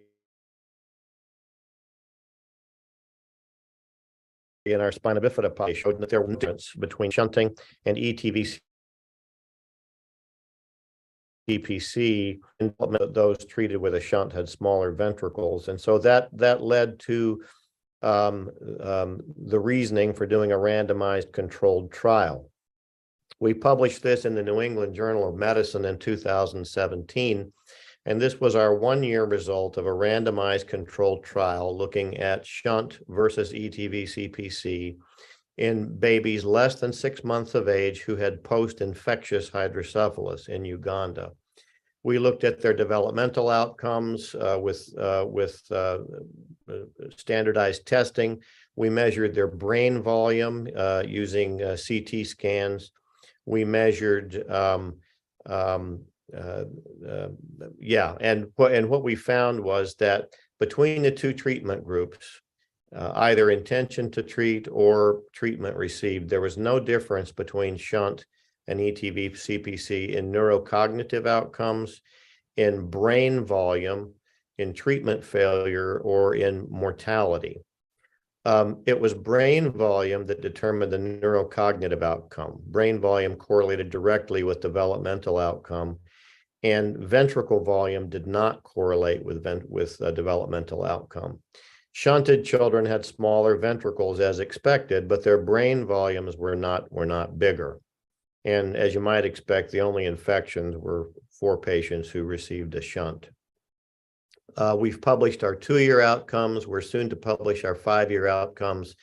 in our spina bifida population, showed that there was a difference between shunting and ETV-CPC, and those treated with a shunt had smaller ventricles. And so that led to the reasoning for doing a randomized controlled trial. We published this in the New England Journal of Medicine in 2017, and this was our 1-year result of a randomized controlled trial looking at shunt versus ETV-CPC in babies less than 6 months of age who had post-infectious hydrocephalus in Uganda. We looked at their developmental outcomes with standardized testing. We measured their brain volume using CT scans. We measured, and what we found was that between the 2 treatment groups, either intention to treat or treatment received, there was no difference between shunt and ETV-CPC in neurocognitive outcomes, in brain volume, in treatment failure, or in mortality. It was brain volume that determined the neurocognitive outcome. Brain volume correlated directly with developmental outcome, and ventricle volume did not correlate with developmental outcome. Shunted children had smaller ventricles as expected, but their brain volumes were not bigger. And as you might expect, the only infections were 4 patients who received a shunt. We've published our 2-year outcomes. We're soon to publish our 5-year outcomes,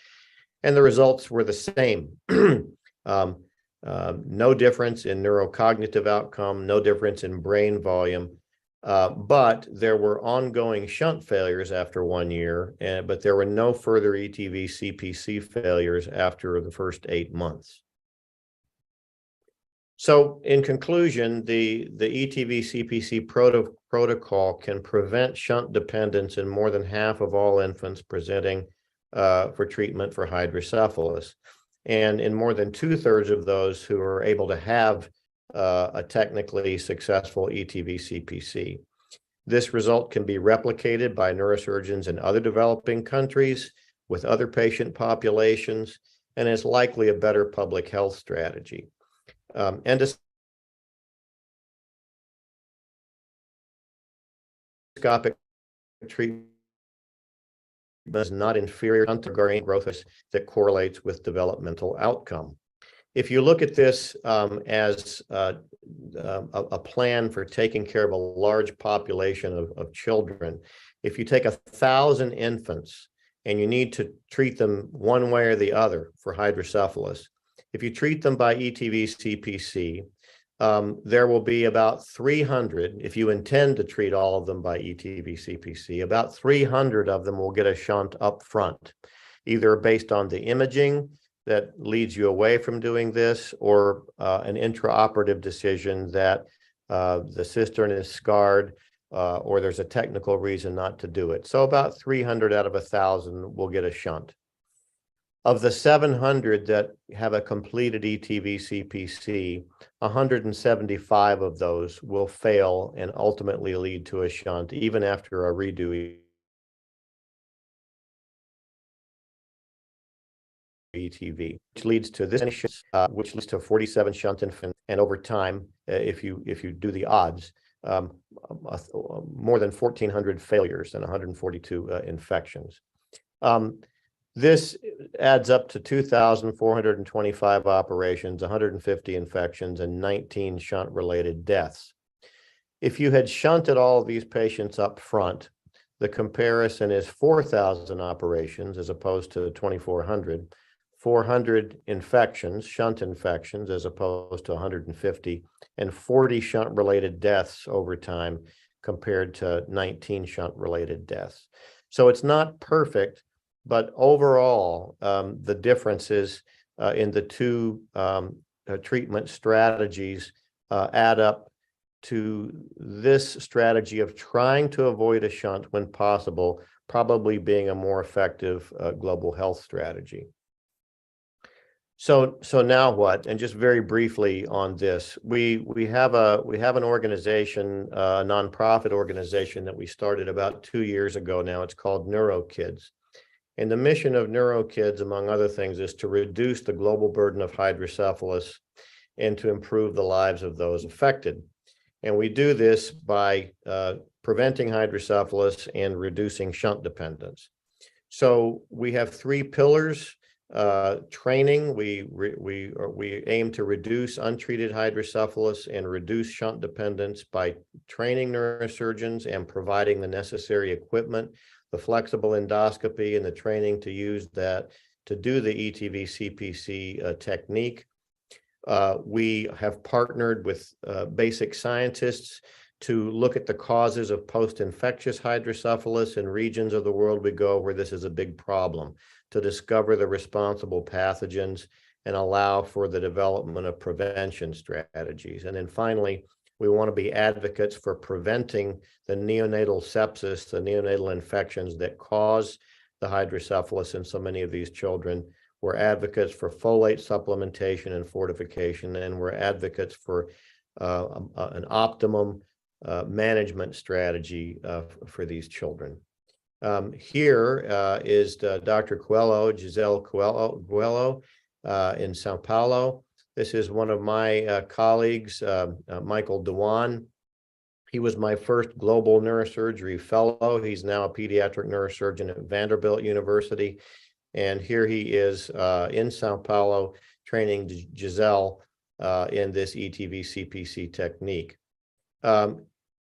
and the results were the same. No difference in neurocognitive outcome, no difference in brain volume, but there were ongoing shunt failures after 1 year, but there were no further ETV-CPC failures after the first 8 months. So in conclusion, the ETV-CPC protocol can prevent shunt dependence in more than half of all infants presenting for treatment for hydrocephalus. And in more than 2/3 of those who are able to have a technically successful ETV-CPC. This result can be replicated by neurosurgeons in other developing countries with other patient populations, and is likely a better public health strategy. Endoscopic treatment is not inferior to gargantuan growth that correlates with developmental outcome. If you look at this as a plan for taking care of a large population of children, if you take 1,000 infants and you need to treat them one way or the other for hydrocephalus, if you treat them by ETV-CPC, there will be about 300, if you intend to treat all of them by ETV-CPC, about 300 of them will get a shunt up front, either based on the imaging that leads you away from doing this, or an intraoperative decision that the cistern is scarred, or there's a technical reason not to do it. So about 300 out of 1,000 will get a shunt. Of the 700 that have a completed ETV-CPC, 175 of those will fail and ultimately lead to a shunt, even after a redo ETV, which leads to this, which leads to 47 shunt infants, and over time, if you do the odds, more than 1,400 failures and 142 infections. This adds up to 2,425 operations, 150 infections, and 19 shunt-related deaths. If you had shunted all of these patients up front, the comparison is 4,000 operations as opposed to 2,400. 400 infections, shunt infections, as opposed to 150, and 40 shunt-related deaths over time compared to 19 shunt-related deaths. So it's not perfect, but overall, the differences in the two treatment strategies add up to this strategy of trying to avoid a shunt when possible, probably being a more effective global health strategy. So now what? And just very briefly on this, we have an organization, a nonprofit organization that we started about 2 years ago now. It's called NeuroKids. And the mission of NeuroKids, among other things, is to reduce the global burden of hydrocephalus and to improve the lives of those affected. And we do this by preventing hydrocephalus and reducing shunt dependence. So we have 3 pillars. Training, we aim to reduce untreated hydrocephalus and reduce shunt dependence by training neurosurgeons and providing the necessary equipment, the flexible endoscopy, and the training to use that to do the ETV-CPC technique. We have partnered with basic scientists to look at the causes of post-infectious hydrocephalus in regions of the world we go where this is a big problem, to discover the responsible pathogens and allow for the development of prevention strategies. And then finally, we want to be advocates for preventing the neonatal sepsis, the neonatal infections that cause the hydrocephalus in so many of these children. We're advocates for folate supplementation and fortification, and we're advocates for an optimum management strategy for these children. Here is Dr. Coelho, Giselle Coelho in Sao Paulo. This is one of my colleagues, Michael Dewan. He was my first global neurosurgery fellow. He's now a pediatric neurosurgeon at Vanderbilt University. And here he is in Sao Paulo training Giselle in this ETV-CPC technique.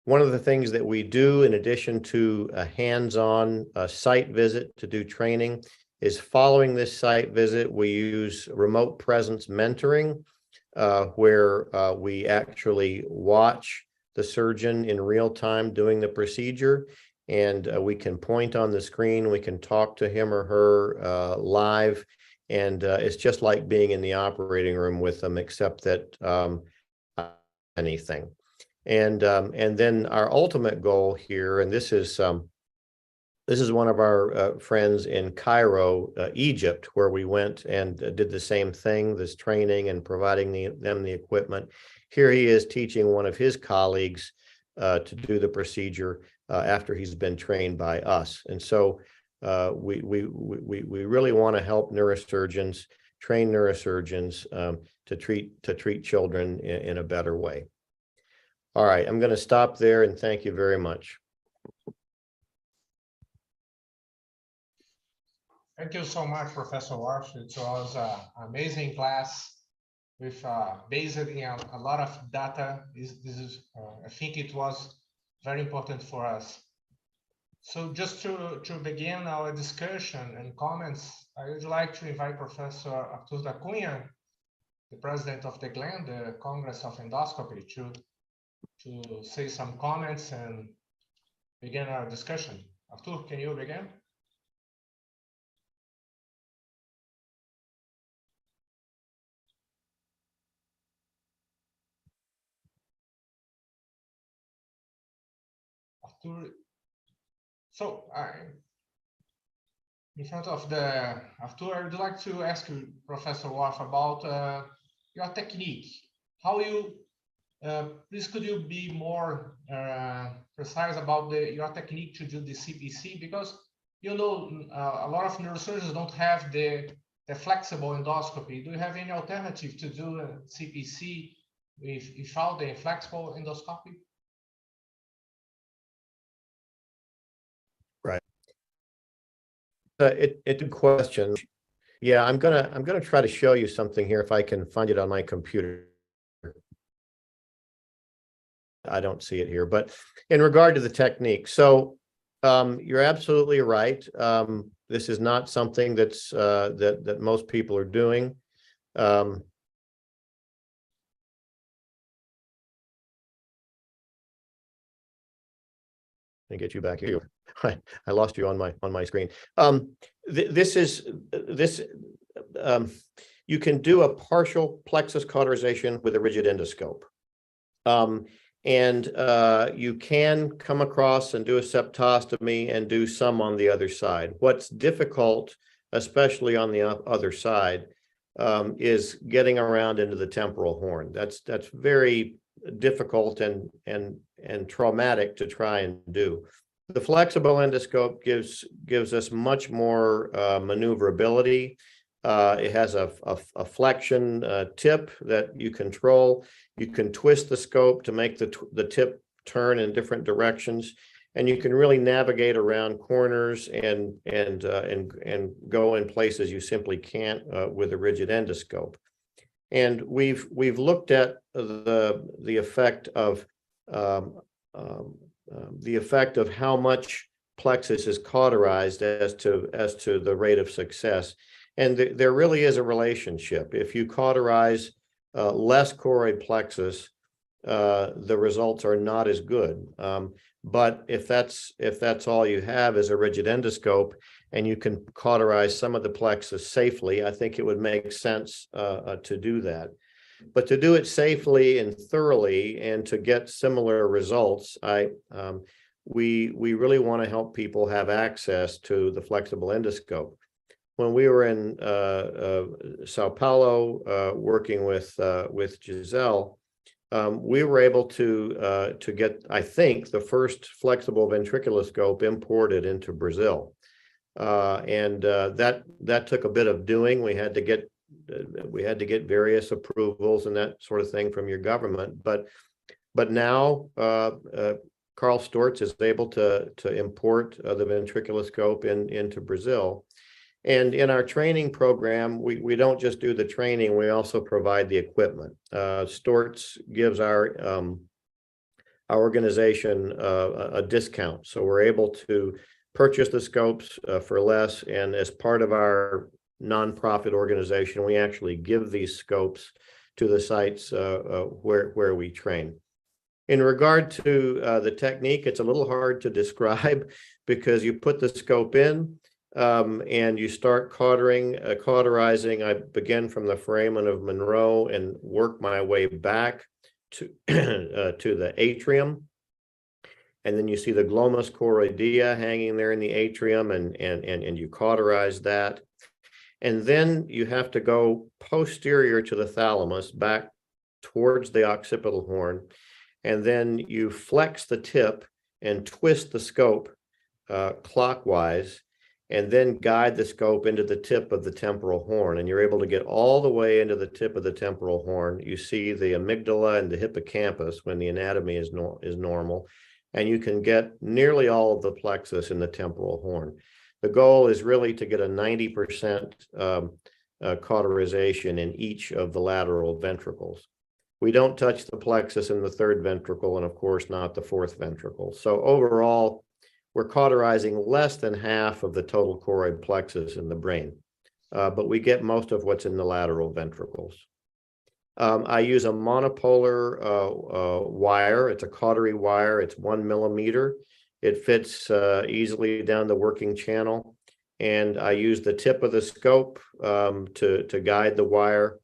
One of the things that we do, in addition to a hands-on site visit to do training, is following this site visit, we use remote presence mentoring, where we actually watch the surgeon in real time doing the procedure, and we can point on the screen, we can talk to him or her live, and it's just like being in the operating room with them, except that anything. And then our ultimate goal here, and this is one of our friends in Cairo, Egypt, where we went and did the same thing, this training and providing them the equipment. Here he is teaching one of his colleagues to do the procedure after he's been trained by us. And so we really want to help neurosurgeons, train neurosurgeons to treat children in a better way. All right, I'm going to stop there and thank you very much.
Thank you so much, Professor Warf. It was an amazing class with based in a lot of data. I think it was very important for us. So just to begin our discussion and comments, I would like to invite Professor Artur da Cunha, the president of the GLEN, the Congress of Endoscopy, to say some comments and begin our discussion. Artur, can you begin? Artur, so in front of the Artur, I would like to ask you, Professor Warf, about your technique. How you please could you be more precise about your technique to do the CPC, because you know a lot of neurosurgeons don't have the flexible endoscopy. Do you have any alternative to do a CPC without the flexible endoscopy?
Right. It's a good question. Yeah, I'm gonna try to show you something here if I can find it on my computer. I don't see it here, but in regard to the technique, so you're absolutely right. This is not something that's that most people are doing. Let me get you back here. I lost you on my screen. You can do a partial plexus cauterization with a rigid endoscope. And you can come across and do a septostomy and do some on the other side. What's difficult, especially on the other side, is getting around into the temporal horn. That's very difficult and traumatic to try and do. The flexible endoscope gives us much more maneuverability. It has a flexion tip that you control. You can twist the scope to make the tip turn in different directions, and you can really navigate around corners and go in places you simply can't with a rigid endoscope. And we've looked at the effect of how much plexus is cauterized as to the rate of success. And there really is a relationship. If you cauterize less choroid plexus, the results are not as good. But if that's all you have is a rigid endoscope and you can cauterize some of the plexus safely, I think it would make sense to do that. But to do it safely and thoroughly and to get similar results, we really want to help people have access to the flexible endoscope. When we were in Sao Paulo working with Giselle, we were able to get, I think, the first flexible ventriculoscope imported into Brazil, and that took a bit of doing. We had to get various approvals and that sort of thing from your government, but now Karl Storz is able to import the ventriculoscope into Brazil. And in our training program, we don't just do the training, we also provide the equipment. Storz gives our organization a discount. So we're able to purchase the scopes for less. And as part of our nonprofit organization, we actually give these scopes to the sites where we train. In regard to the technique, it's a little hard to describe because you put the scope in, and you start cauterizing. I begin from the foramen of Monroe and work my way back to to the atrium. And then you see the glomus choroidea hanging there in the atrium, and you cauterize that. And then you have to go posterior to the thalamus, back towards the occipital horn. And then you flex the tip and twist the scope clockwise, and then guide the scope into the tip of the temporal horn. And you're able to get all the way into the tip of the temporal horn. You see the amygdala and the hippocampus when the anatomy is normal. And you can get nearly all of the plexus in the temporal horn. The goal is really to get a 90% cauterization in each of the lateral ventricles. We don't touch the plexus in the third ventricle, and of course not the fourth ventricle. So overall, we're cauterizing less than half of the total choroid plexus in the brain, but we get most of what's in the lateral ventricles. I use a monopolar wire. It's a cautery wire. It's 1 millimeter. It fits easily down the working channel. And I use the tip of the scope to guide the wire.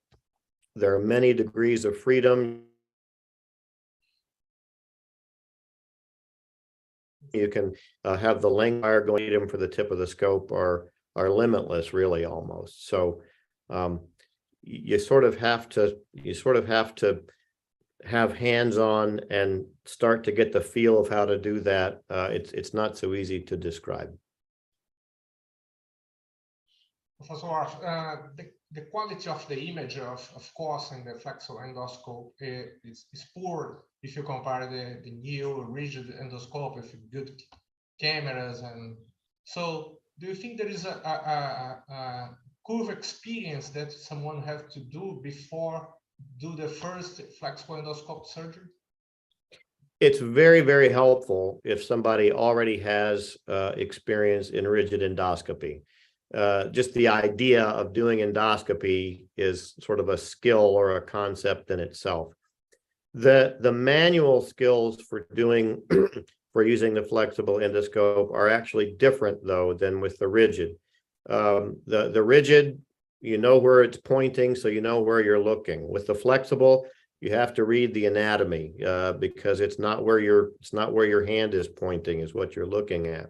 There are many degrees of freedom. You can have the length wire going for the tip of the scope are limitless, really, almost. So you sort of have to have hands on and start to get the feel of how to do that. It's not so easy to describe.
Professor Warf, the quality of the image, of course, in the flexible endoscope is poor if you compare the new rigid endoscope with good cameras. And so, do you think there is a curve experience that someone has to do before do the first flexible endoscope surgery?
It's very, very helpful if somebody already has experience in rigid endoscopy. Just the idea of doing endoscopy is sort of a skill or a concept in itself. The manual skills for doing for using the flexible endoscope are actually different, though, than with the rigid. The rigid, you know where it's pointing, so you know where you're looking. With the flexible, you have to read the anatomy because it's not where your hand is pointing is what you're looking at.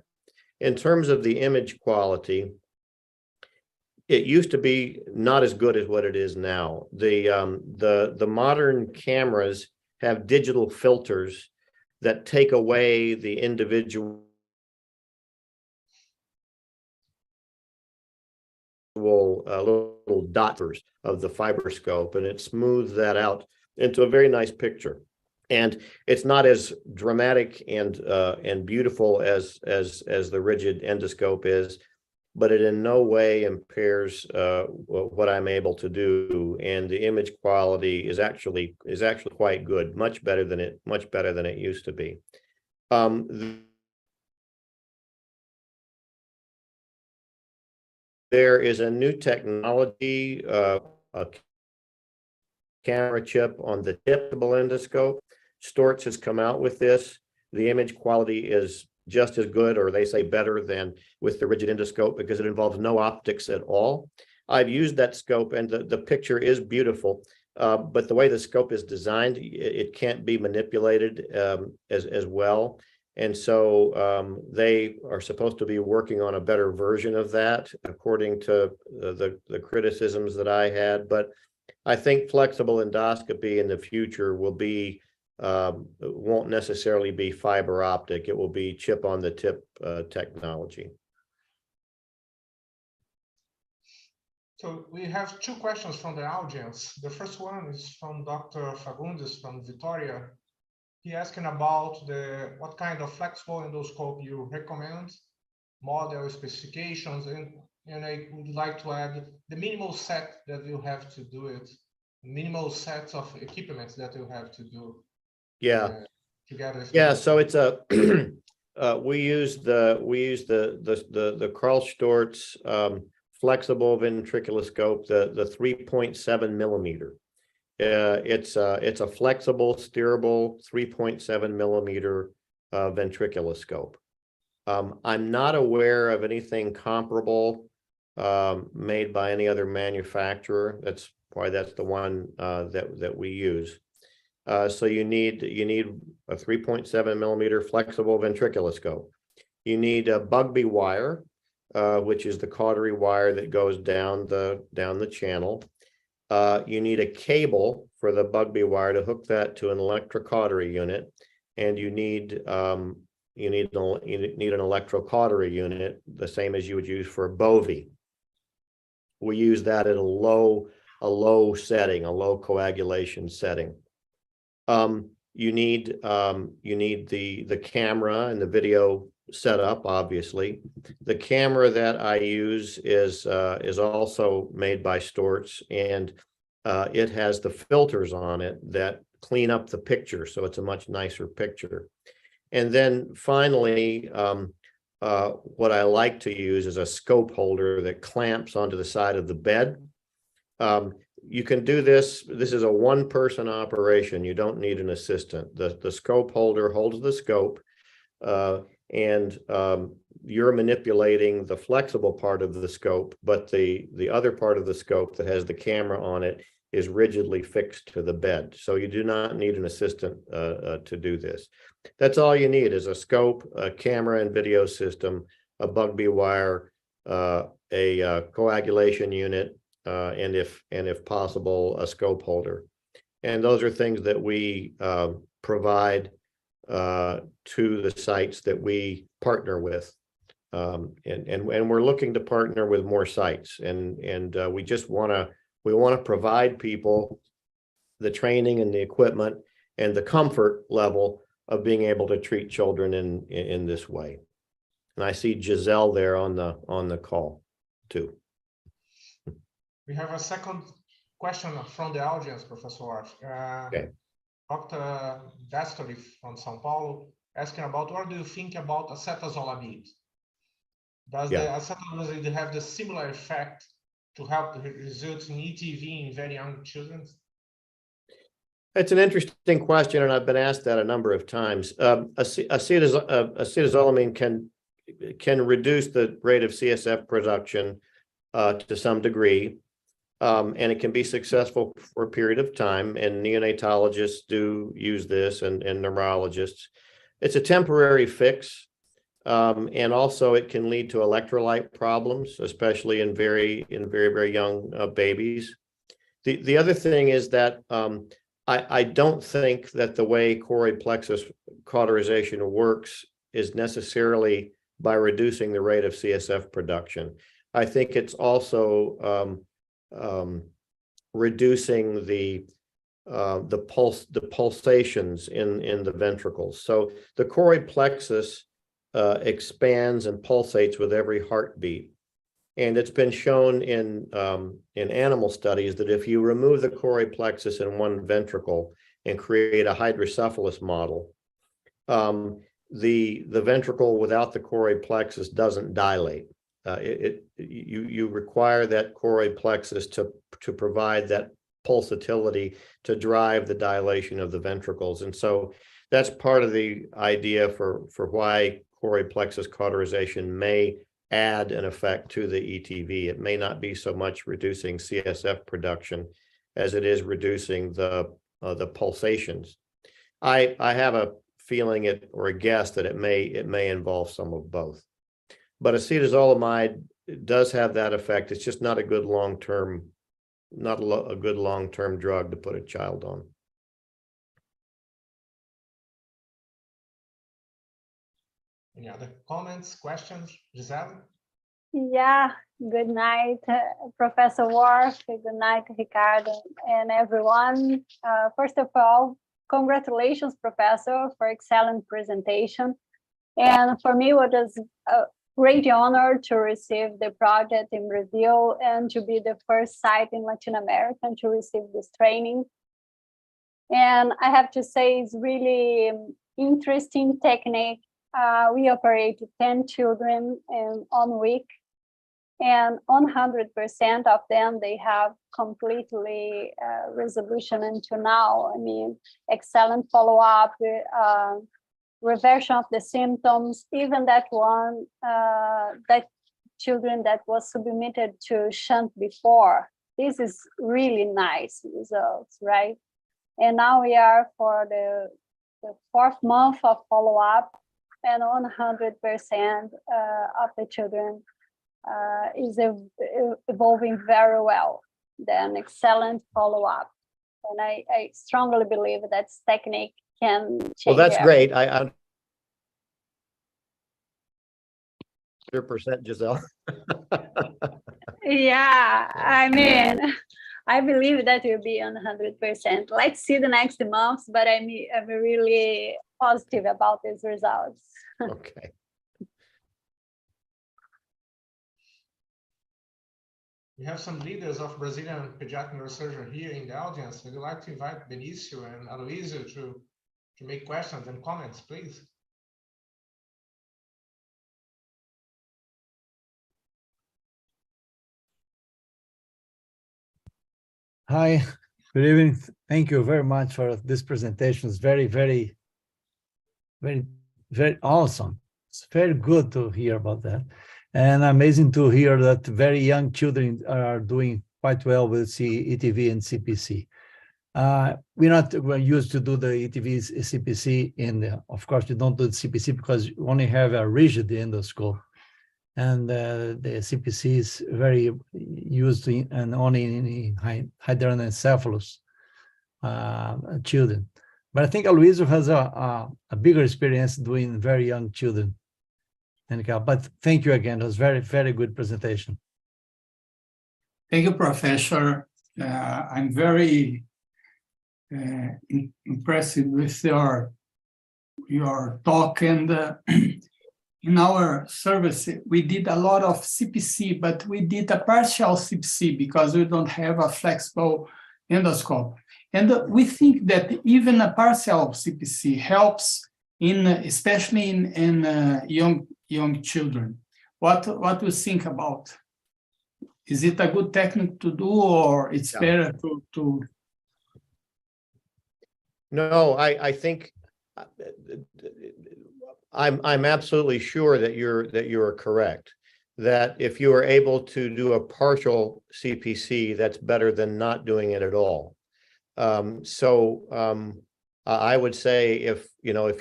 In terms of the image quality, it used to be not as good as what it is now. The modern cameras have digital filters that take away the individual little dots of the fiberscope, and it smooths that out into a very nice picture. And it's not as dramatic and beautiful as the rigid endoscope is, but it in no way impairs what I'm able to do. And the image quality is actually quite good, much better than it used to be. There is a new technology, a camera chip on the tip of the endoscope. Storz has come out with this. The image quality is just as good, or they say better, than with the rigid endoscope because it involves no optics at all. I've used that scope, and the picture is beautiful, but the way the scope is designed, it can't be manipulated as well. And so they are supposed to be working on a better version of that, according to the criticisms that I had. But I think flexible endoscopy in the future will be won't necessarily be fiber optic. It will be chip on the tip technology.
So we have two questions from the audience. The first one is from Dr. Fagundes from Vitória. He asking about what kind of flexible endoscope you recommend, model specifications, and I would like to add the minimal set that you have to do it, minimal sets of equipment that you have to do.
Yeah.
Together.
Yeah. So it's a we use the Karl Storz flexible ventriculoscope, the 3.7 millimeter. It's a flexible, steerable 3.7 millimeter ventriculoscope. I'm not aware of anything comparable made by any other manufacturer. That's the one that we use. So you need a 3.7 millimeter flexible ventriculoscope. You need a Bugbee wire, which is the cautery wire that goes down the channel. You need a cable for the Bugbee wire to hook that to an electrocautery unit, and you need an electrocautery unit, the same as you would use for a Bovie. We use that at a low setting, a low coagulation setting. You need the camera and the video setup, obviously. The camera that I use is also made by Storz, and it has the filters on it that clean up the picture, so it's a much nicer picture. And then finally, what I like to use is a scope holder that clamps onto the side of the bed. You can do this. This is a one-person operation. You don't need an assistant. The scope holder holds the scope, and you're manipulating the flexible part of the scope, but the other part of the scope that has the camera on it is rigidly fixed to the bed. So you do not need an assistant to do this. That's all you need is a scope, a camera and video system, a Bugbee wire, a coagulation unit, and if possible, a scope holder. And those are things that we provide to the sites that we partner with. And we're looking to partner with more sites, and we just want to provide people the training and the equipment and the comfort level of being able to treat children in this way. And I see Giselle there on the call too.
We have a second question from the audience, Professor Warf.
Okay.
Dr. Dastoli from São Paulo asking about what do you think about acetazolamide? Does the acetazolamide have the similar effect to help result in ETV in very young children?
It's an interesting question, and I've been asked that a number of times. Acetazolamide can reduce the rate of CSF production to some degree, and it can be successful for a period of time, and neonatologists do use this, and neurologists. It's a temporary fix, and also it can lead to electrolyte problems, especially in very young babies. The other thing is that I don't think that the way choroid plexus cauterization works is necessarily by reducing the rate of CSF production. I think it's also reducing the pulsations in the ventricles. So the choroid plexus expands and pulsates with every heartbeat. And it's been shown in animal studies that if you remove the choroid plexus in one ventricle and create a hydrocephalus model, the ventricle without the choroid plexus doesn't dilate. You require that choroid plexus to provide that pulsatility to drive the dilation of the ventricles. And so that's part of the idea for why choroid plexus cauterization may add an effect to the ETV. It may not be so much reducing CSF production as it is reducing the pulsations. I have a feeling or a guess that it may involve some of both. But acetazolamide does have that effect. It's just not a good long-term drug to put a child on.
Any other comments, questions, Giselle?
Yeah, good night, Professor Warf. Good night, Ricardo, and everyone. First of all, congratulations, Professor, for excellent presentation. And for me, it was a great honor to receive the project in Brazil and to be the first site in Latin America to receive this training. And I have to say, it's really interesting technique. We operate 10 children in 1 week, and 100% of them, they have completely resolution until now. I mean, excellent follow-up, reversion of the symptoms, even that one, that children that was submitted to shunt before. This is really nice results, right? And now we are for the fourth month of follow-up, and 100% of the children is evolving very well. Then excellent follow-up. And I strongly believe that technique can change.
Well, that's
everything.
great. I 100%, Giselle.
Yeah, I mean, I believe that will be 100%. Let's see the next months, but I'm really positive about these results.
Okay.
We have some leaders of Brazilian pediatric neurosurgery here in the audience. Would you like to invite Benicio and Aloysio to make questions and comments, please?
Hi, good evening. Thank you very much for this presentation. It's very, very, very, very awesome. It's very good to hear about that. And amazing to hear that very young children are doing quite well with ETV and CPC. We're used to do the ETV CPC, and of course, we don't do the CPC because we only have a rigid endoscope. And the CPC is very used and only in hydranencephalus children. But I think Aloysio has a bigger experience doing very young children. But thank you again. It was very, very good presentation.
Thank you, Professor. I'm very impressed with your talk. And in our service, we did a lot of CPC, but we did a partial CPC because we don't have a flexible endoscope. And we think that even a partial CPC helps especially in young children. What do you think about? Is it a good technique to do, or it's better to?
No, I think I'm absolutely sure that you're correct. That if you are able to do a partial CPC, that's better than not doing it at all. I would say if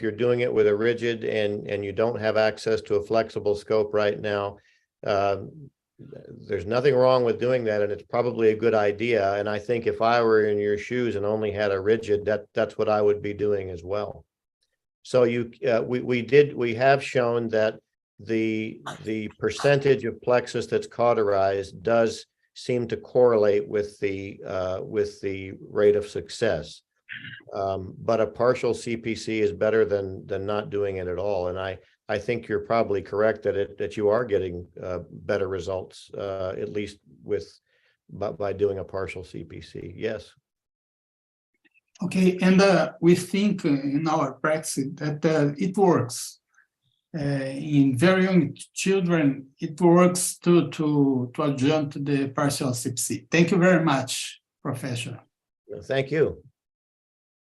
you're doing it with a rigid and you don't have access to a flexible scope right now, there's nothing wrong with doing that, and it's probably a good idea. And I think if I were in your shoes and only had a rigid, that's what I would be doing as well. So we have shown that the percentage of plexus that's cauterized does seem to correlate with the rate of success. But a partial CPC is better than not doing it at all. And I think you're probably correct that you are getting better results, at least by doing a partial CPC. Yes.
Okay, and we think in our practice that it works. In very young children, it works to adjunct the partial CPC. Thank you very much, Professor.
Thank you.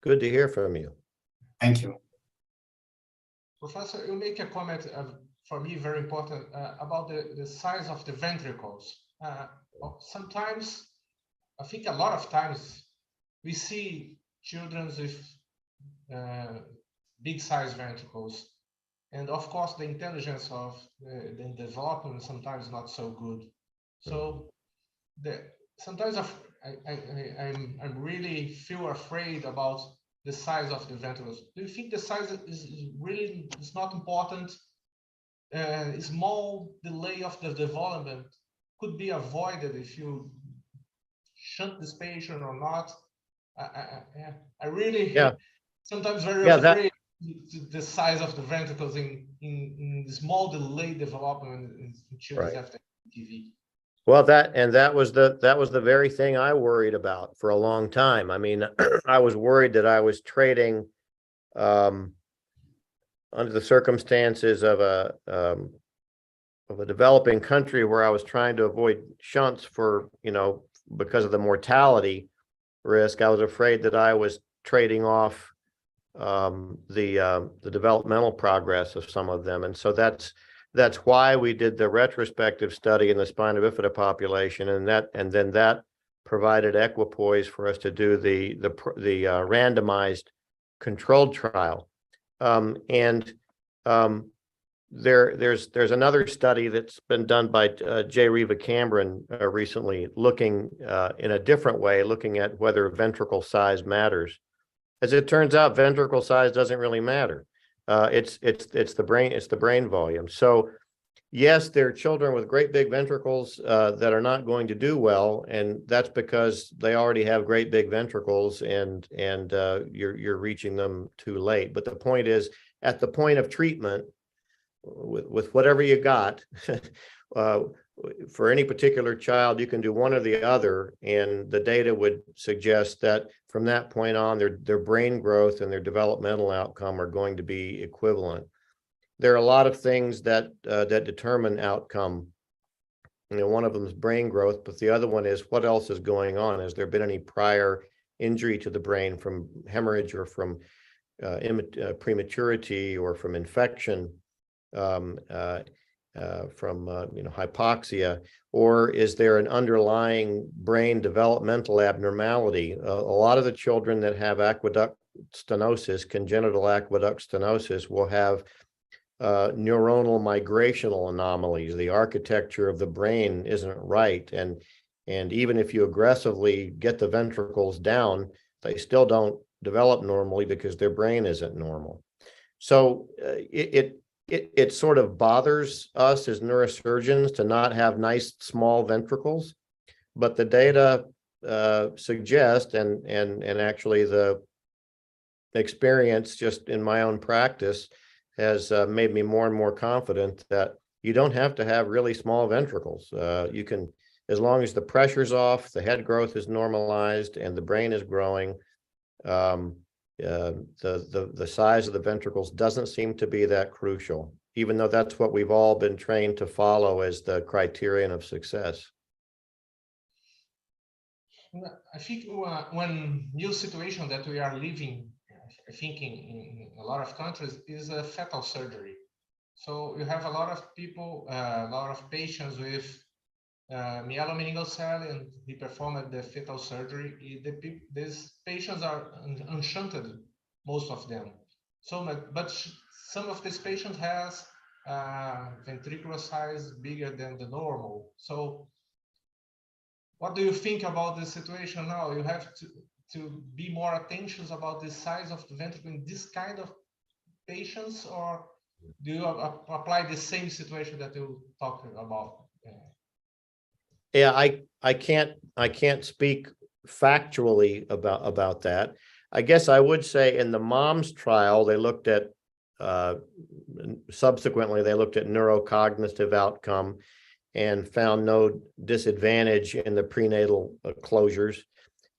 Good to hear from you.
Thank you.
Professor, you make a comment for me very important about the size of the ventricles. Sometimes, I think a lot of times, we see children with big size ventricles, and of course the intelligence of the development sometimes not so good. So sometimes I'm really feel afraid about the size of the ventricles. Do you think the size is not important? A small delay of the development could be avoided if you shunt this patient or not? I really sometimes very afraid the size of the ventricles in small delay development in children after TV.
Well, that was the very thing I worried about for a long time. I mean, I was worried that I was trading under the circumstances of a developing country where I was trying to avoid shunts for, because of the mortality risk. I was afraid that I was trading off the developmental progress of some of them, and so that's why we did the retrospective study in the spina bifida population, and then that provided equipoise for us to do the randomized controlled trial. There's another study that's been done by J. Reva Cameron recently, looking in a different way, looking at whether ventricle size matters. As it turns out, ventricle size doesn't really matter. It's the brain volume. So yes, there are children with great big ventricles that are not going to do well, and that's because they already have great big ventricles, and you're reaching them too late. But the point is, at the point of treatment, with whatever you got, for any particular child, you can do one or the other, and the data would suggest that from that point on, their brain growth and their developmental outcome are going to be equivalent. There are a lot of things that determine outcome. You know, one of them is brain growth, but the other one is what else is going on. Has there been any prior injury to the brain from hemorrhage or from prematurity or from infection, from hypoxia, or is there an underlying brain developmental abnormality? A lot of the children that have aqueduct stenosis, congenital aqueduct stenosis, will have neuronal migrational anomalies. The architecture of the brain isn't right, and even if you aggressively get the ventricles down, they still don't develop normally because their brain isn't normal. So it sort of bothers us as neurosurgeons to not have nice small ventricles, but the data suggest, and actually the experience just in my own practice has made me more and more confident that you don't have to have really small ventricles. You can, as long as the pressure's off, the head growth is normalized, and the brain is growing, the size of the ventricles doesn't seem to be that crucial, even though that's what we've all been trained to follow as the criterion of success.
I think one new situation that we are living, I think in a lot of countries, is a fetal surgery. So you have a lot of people, a lot of patients with myelomeningocele, and we performed the fetal surgery. These patients are unshunted, most of them. So, but some of these patients has ventricular size bigger than the normal. So what do you think about this situation now? You have to be more attention about the size of the ventricle in this kind of patients, or do you apply the same situation that you talked about?
Yeah, I can't speak factually about that. I guess I would say in the MOMS trial, they looked at subsequently they looked at neurocognitive outcome and found no disadvantage in the prenatal closures.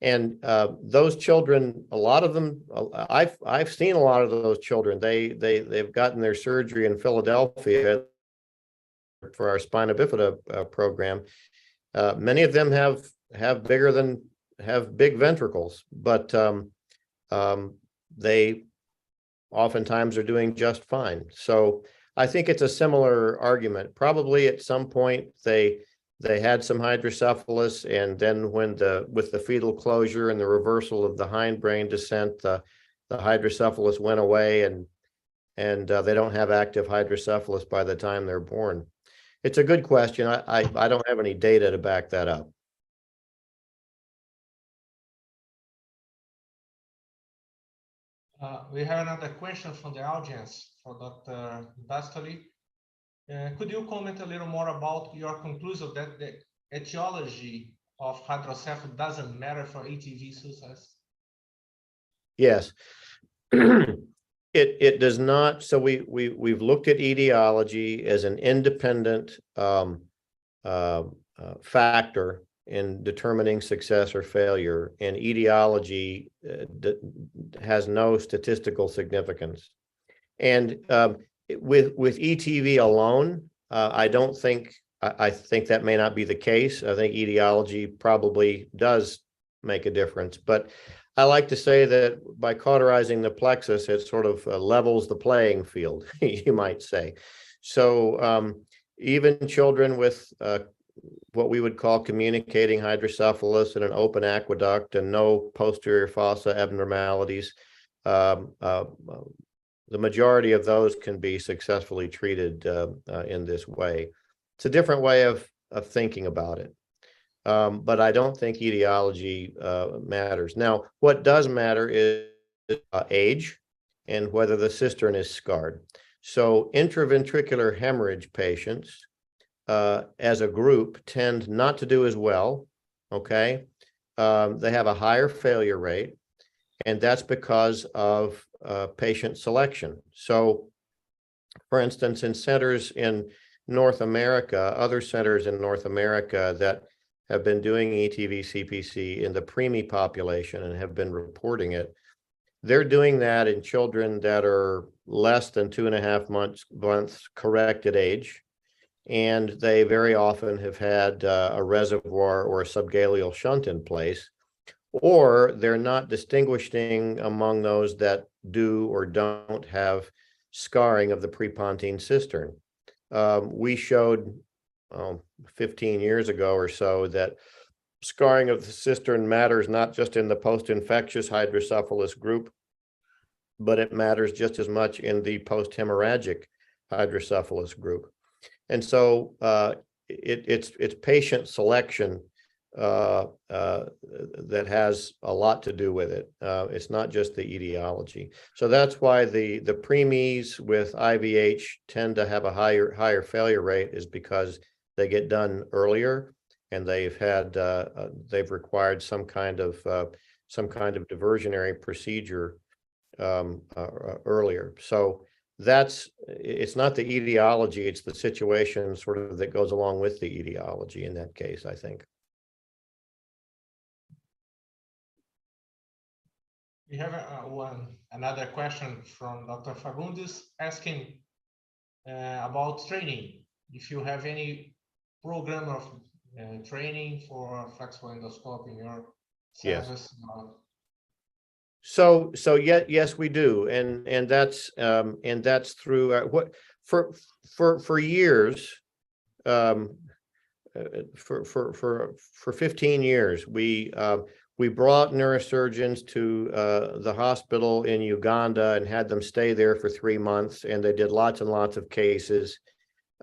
And those children, a lot of them, I've seen a lot of those children. They've gotten their surgery in Philadelphia for our spina bifida program. Many of them have big ventricles, but they oftentimes are doing just fine. So I think it's a similar argument. Probably at some point they had some hydrocephalus, and then with the fetal closure and the reversal of the hindbrain descent, the hydrocephalus went away, and they don't have active hydrocephalus by the time they're born. It's a good question. I don't have any data to back that up.
We have another question from the audience for Dr. Bastoli. Could you comment a little more about your conclusion that the etiology of hydrocephalus doesn't matter for ATV success?
Yes, it does not. So we've looked at etiology as an independent factor in determining success or failure, and etiology has no statistical significance. And with ETV alone, I think that may not be the case. I think etiology probably does make a difference, but I like to say that by cauterizing the plexus, it sort of levels the playing field, you might say. So even children with what we would call communicating hydrocephalus and an open aqueduct and no posterior fossa abnormalities. The majority of those can be successfully treated in this way. It's a different way of thinking about it. But I don't think etiology matters. Now, what does matter is age and whether the cistern is scarred. So intraventricular hemorrhage patients as a group tend not to do as well, okay? They have a higher failure rate, and that's because of patient selection. So, for instance, in centers in North America, other centers in North America that have been doing ETV CPC in the preemie population and have been reporting it, they're doing that in children that are less than 2.5 months corrected age. And they very often have had a reservoir or a subgaleal shunt in place, or they're not distinguishing among those that do or don't have scarring of the prepontine cistern. We showed 15 years ago or so that scarring of the cistern matters not just in the post-infectious hydrocephalus group, but it matters just as much in the post-hemorrhagic hydrocephalus group. And so it's patient selection that has a lot to do with it. It's not just the etiology. So that's why the preemies with IVH tend to have a higher failure rate, is because they get done earlier and they've required some kind of diversionary procedure earlier. So it's not the etiology, it's the situation sort of that goes along with the etiology in that case, I think.
We have another question from Dr. Fagundes asking about training. If you have any program of training for flexible endoscope in your service.
Yes. Yes, we do, and that's through what for years. For 15 years, we brought neurosurgeons to the hospital in Uganda and had them stay there for 3 months, and they did lots and lots of cases,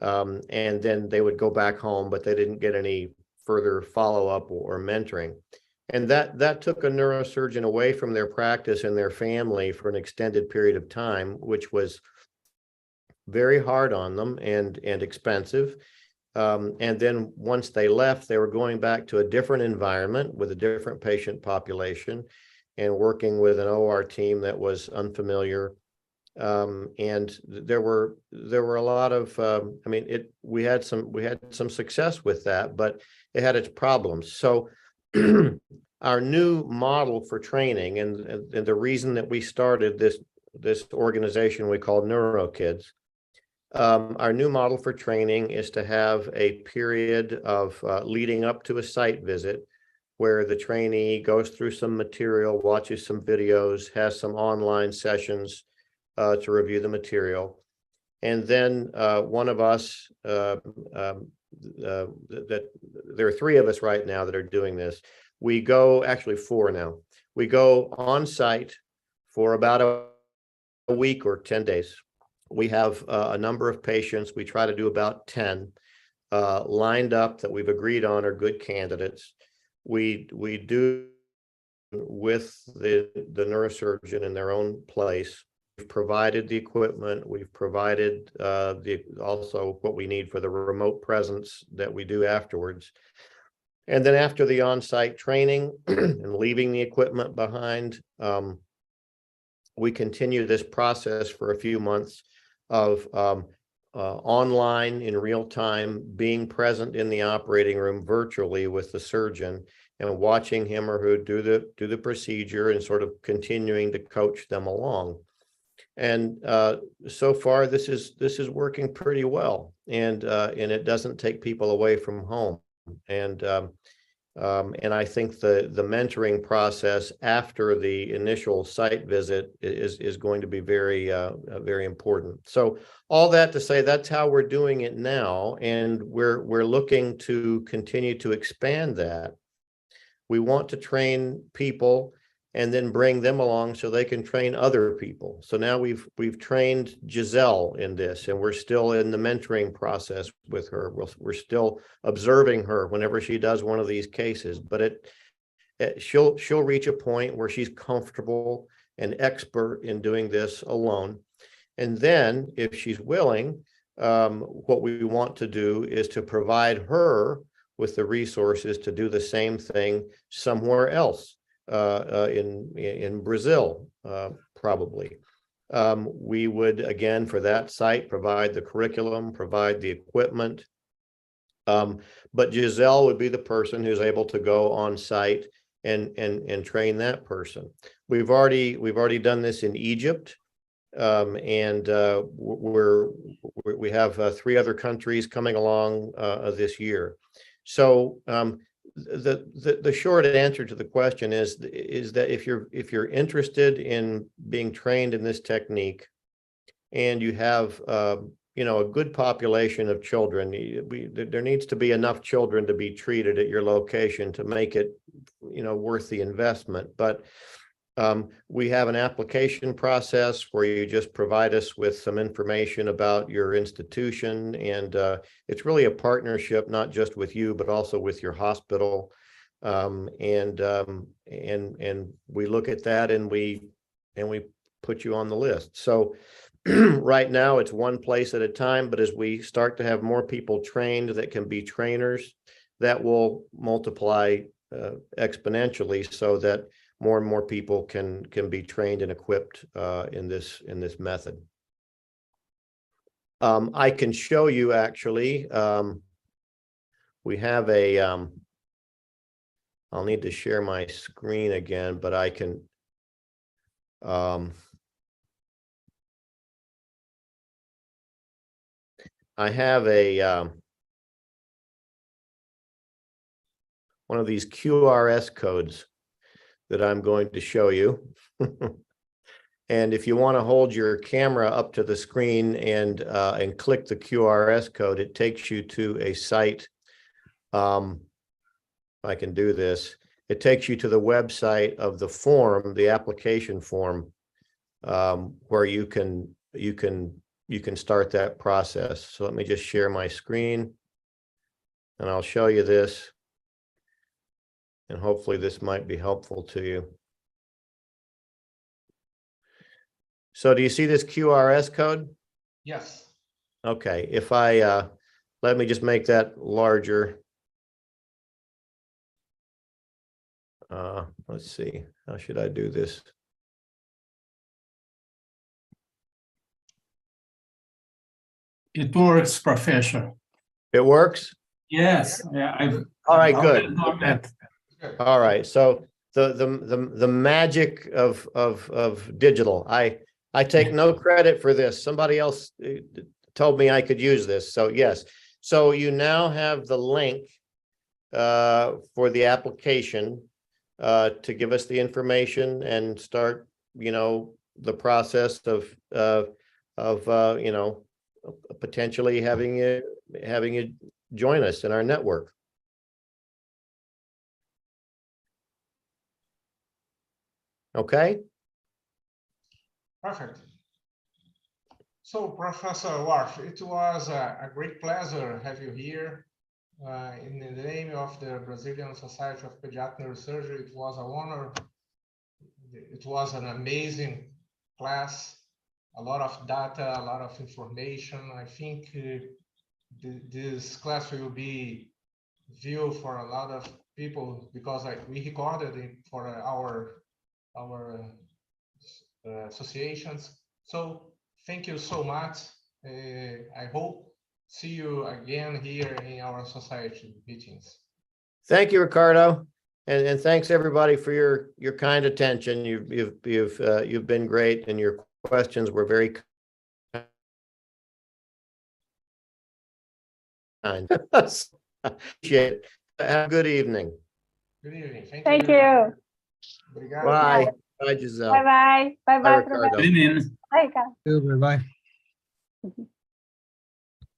and then they would go back home, but they didn't get any further follow-up or mentoring. And that took a neurosurgeon away from their practice and their family for an extended period of time, which was very hard on them and expensive. And then once they left, they were going back to a different environment with a different patient population and working with an OR team that was unfamiliar. And there were a lot of, we had some success with that, but it had its problems. So our new model for training, and the reason that we started this organization we call NeuroKids, our new model for training is to have a period of leading up to a site visit where the trainee goes through some material, watches some videos, has some online sessions to review the material. And then one of us, that there are 3 of us right now that are doing this. We go, actually 4 now. We go on site for about a week or 10 days. We have a number of patients. We try to do about 10 lined up that we've agreed on are good candidates. We do with the neurosurgeon in their own place. We've provided the equipment. We've provided also what we need for the remote presence that we do afterwards. And then after the on-site training and leaving the equipment behind, we continue this process for a few months of online in real time, being present in the operating room virtually with the surgeon and watching him or her do the procedure and sort of continuing to coach them along. And so far, this is working pretty well, and it doesn't take people away from home. And And I think the mentoring process after the initial site visit is going to be very, very important. So all that to say, that's how we're doing it now, and we're looking to continue to expand that. We want to train people and then bring them along so they can train other people. So now we've trained Giselle in this, and we're still in the mentoring process with her. We're still observing her whenever she does one of these cases, but she'll reach a point where she's comfortable and expert in doing this alone. And then if she's willing, what we want to do is to provide her with the resources to do the same thing somewhere else. In Brazil, probably. We would, again, for that site, provide the curriculum, provide the equipment. But Giselle would be the person who's able to go on site and train that person. We've already done this in Egypt, and we have 3 other countries coming along this year. So the short answer to the question is that if you're interested in being trained in this technique, and you have a good population of children, there needs to be enough children to be treated at your location to make it worth the investment. But we have an application process where you just provide us with some information about your institution, and it's really a partnership, not just with you, but also with your hospital. And we look at that, and we put you on the list. So right now it's one place at a time, but as we start to have more people trained that can be trainers, that will multiply exponentially, so that more and more people can be trained and equipped in this method. I can show you, actually, we have a, I'll need to share my screen again, but I can, I have a, one of these QRS codes that I'm going to show you. And if you want to hold your camera up to the screen and click the QRS code, it takes you to a site. I can do this. It takes you to the website of the form, the application form, where you can start that process. So let me just share my screen, and I'll show you this. And hopefully this might be helpful to you. So do you see this QRS code?
Yes.
Okay, if I, let me just make that larger. Let's see, how should I do this?
It works, Professor.
It works?
Yes. Yeah,
all right, good.
That.
All right, so the magic of digital. I take no credit for this. Somebody else told me I could use this. So yes, so you now have the link for the application to give us the information and start, the process of potentially having you join us in our network. Okay.
Perfect. So, Professor Warf, it was a great pleasure to have you here. In the name of the Brazilian Society of Pediatric Neurosurgery, it was an honor. It was an amazing class, a lot of data, a lot of information. I think this class will be viewed for a lot of people, because we recorded it for our associations. So thank you so much. I hope see you again here in our society meetings.
Thank you, Ricardo, and thanks everybody for your kind attention. You've been great, and your questions were very kind. Appreciate it. Have a good evening.
Good evening. Thank you.
Thank
very
you.
much. Obrigado.
Bye. Bye, Giselle.
Bye bye. Bye bye,
Ricardo.
Professor.
Good evening.
Bye, Ricardo.
Bye-bye.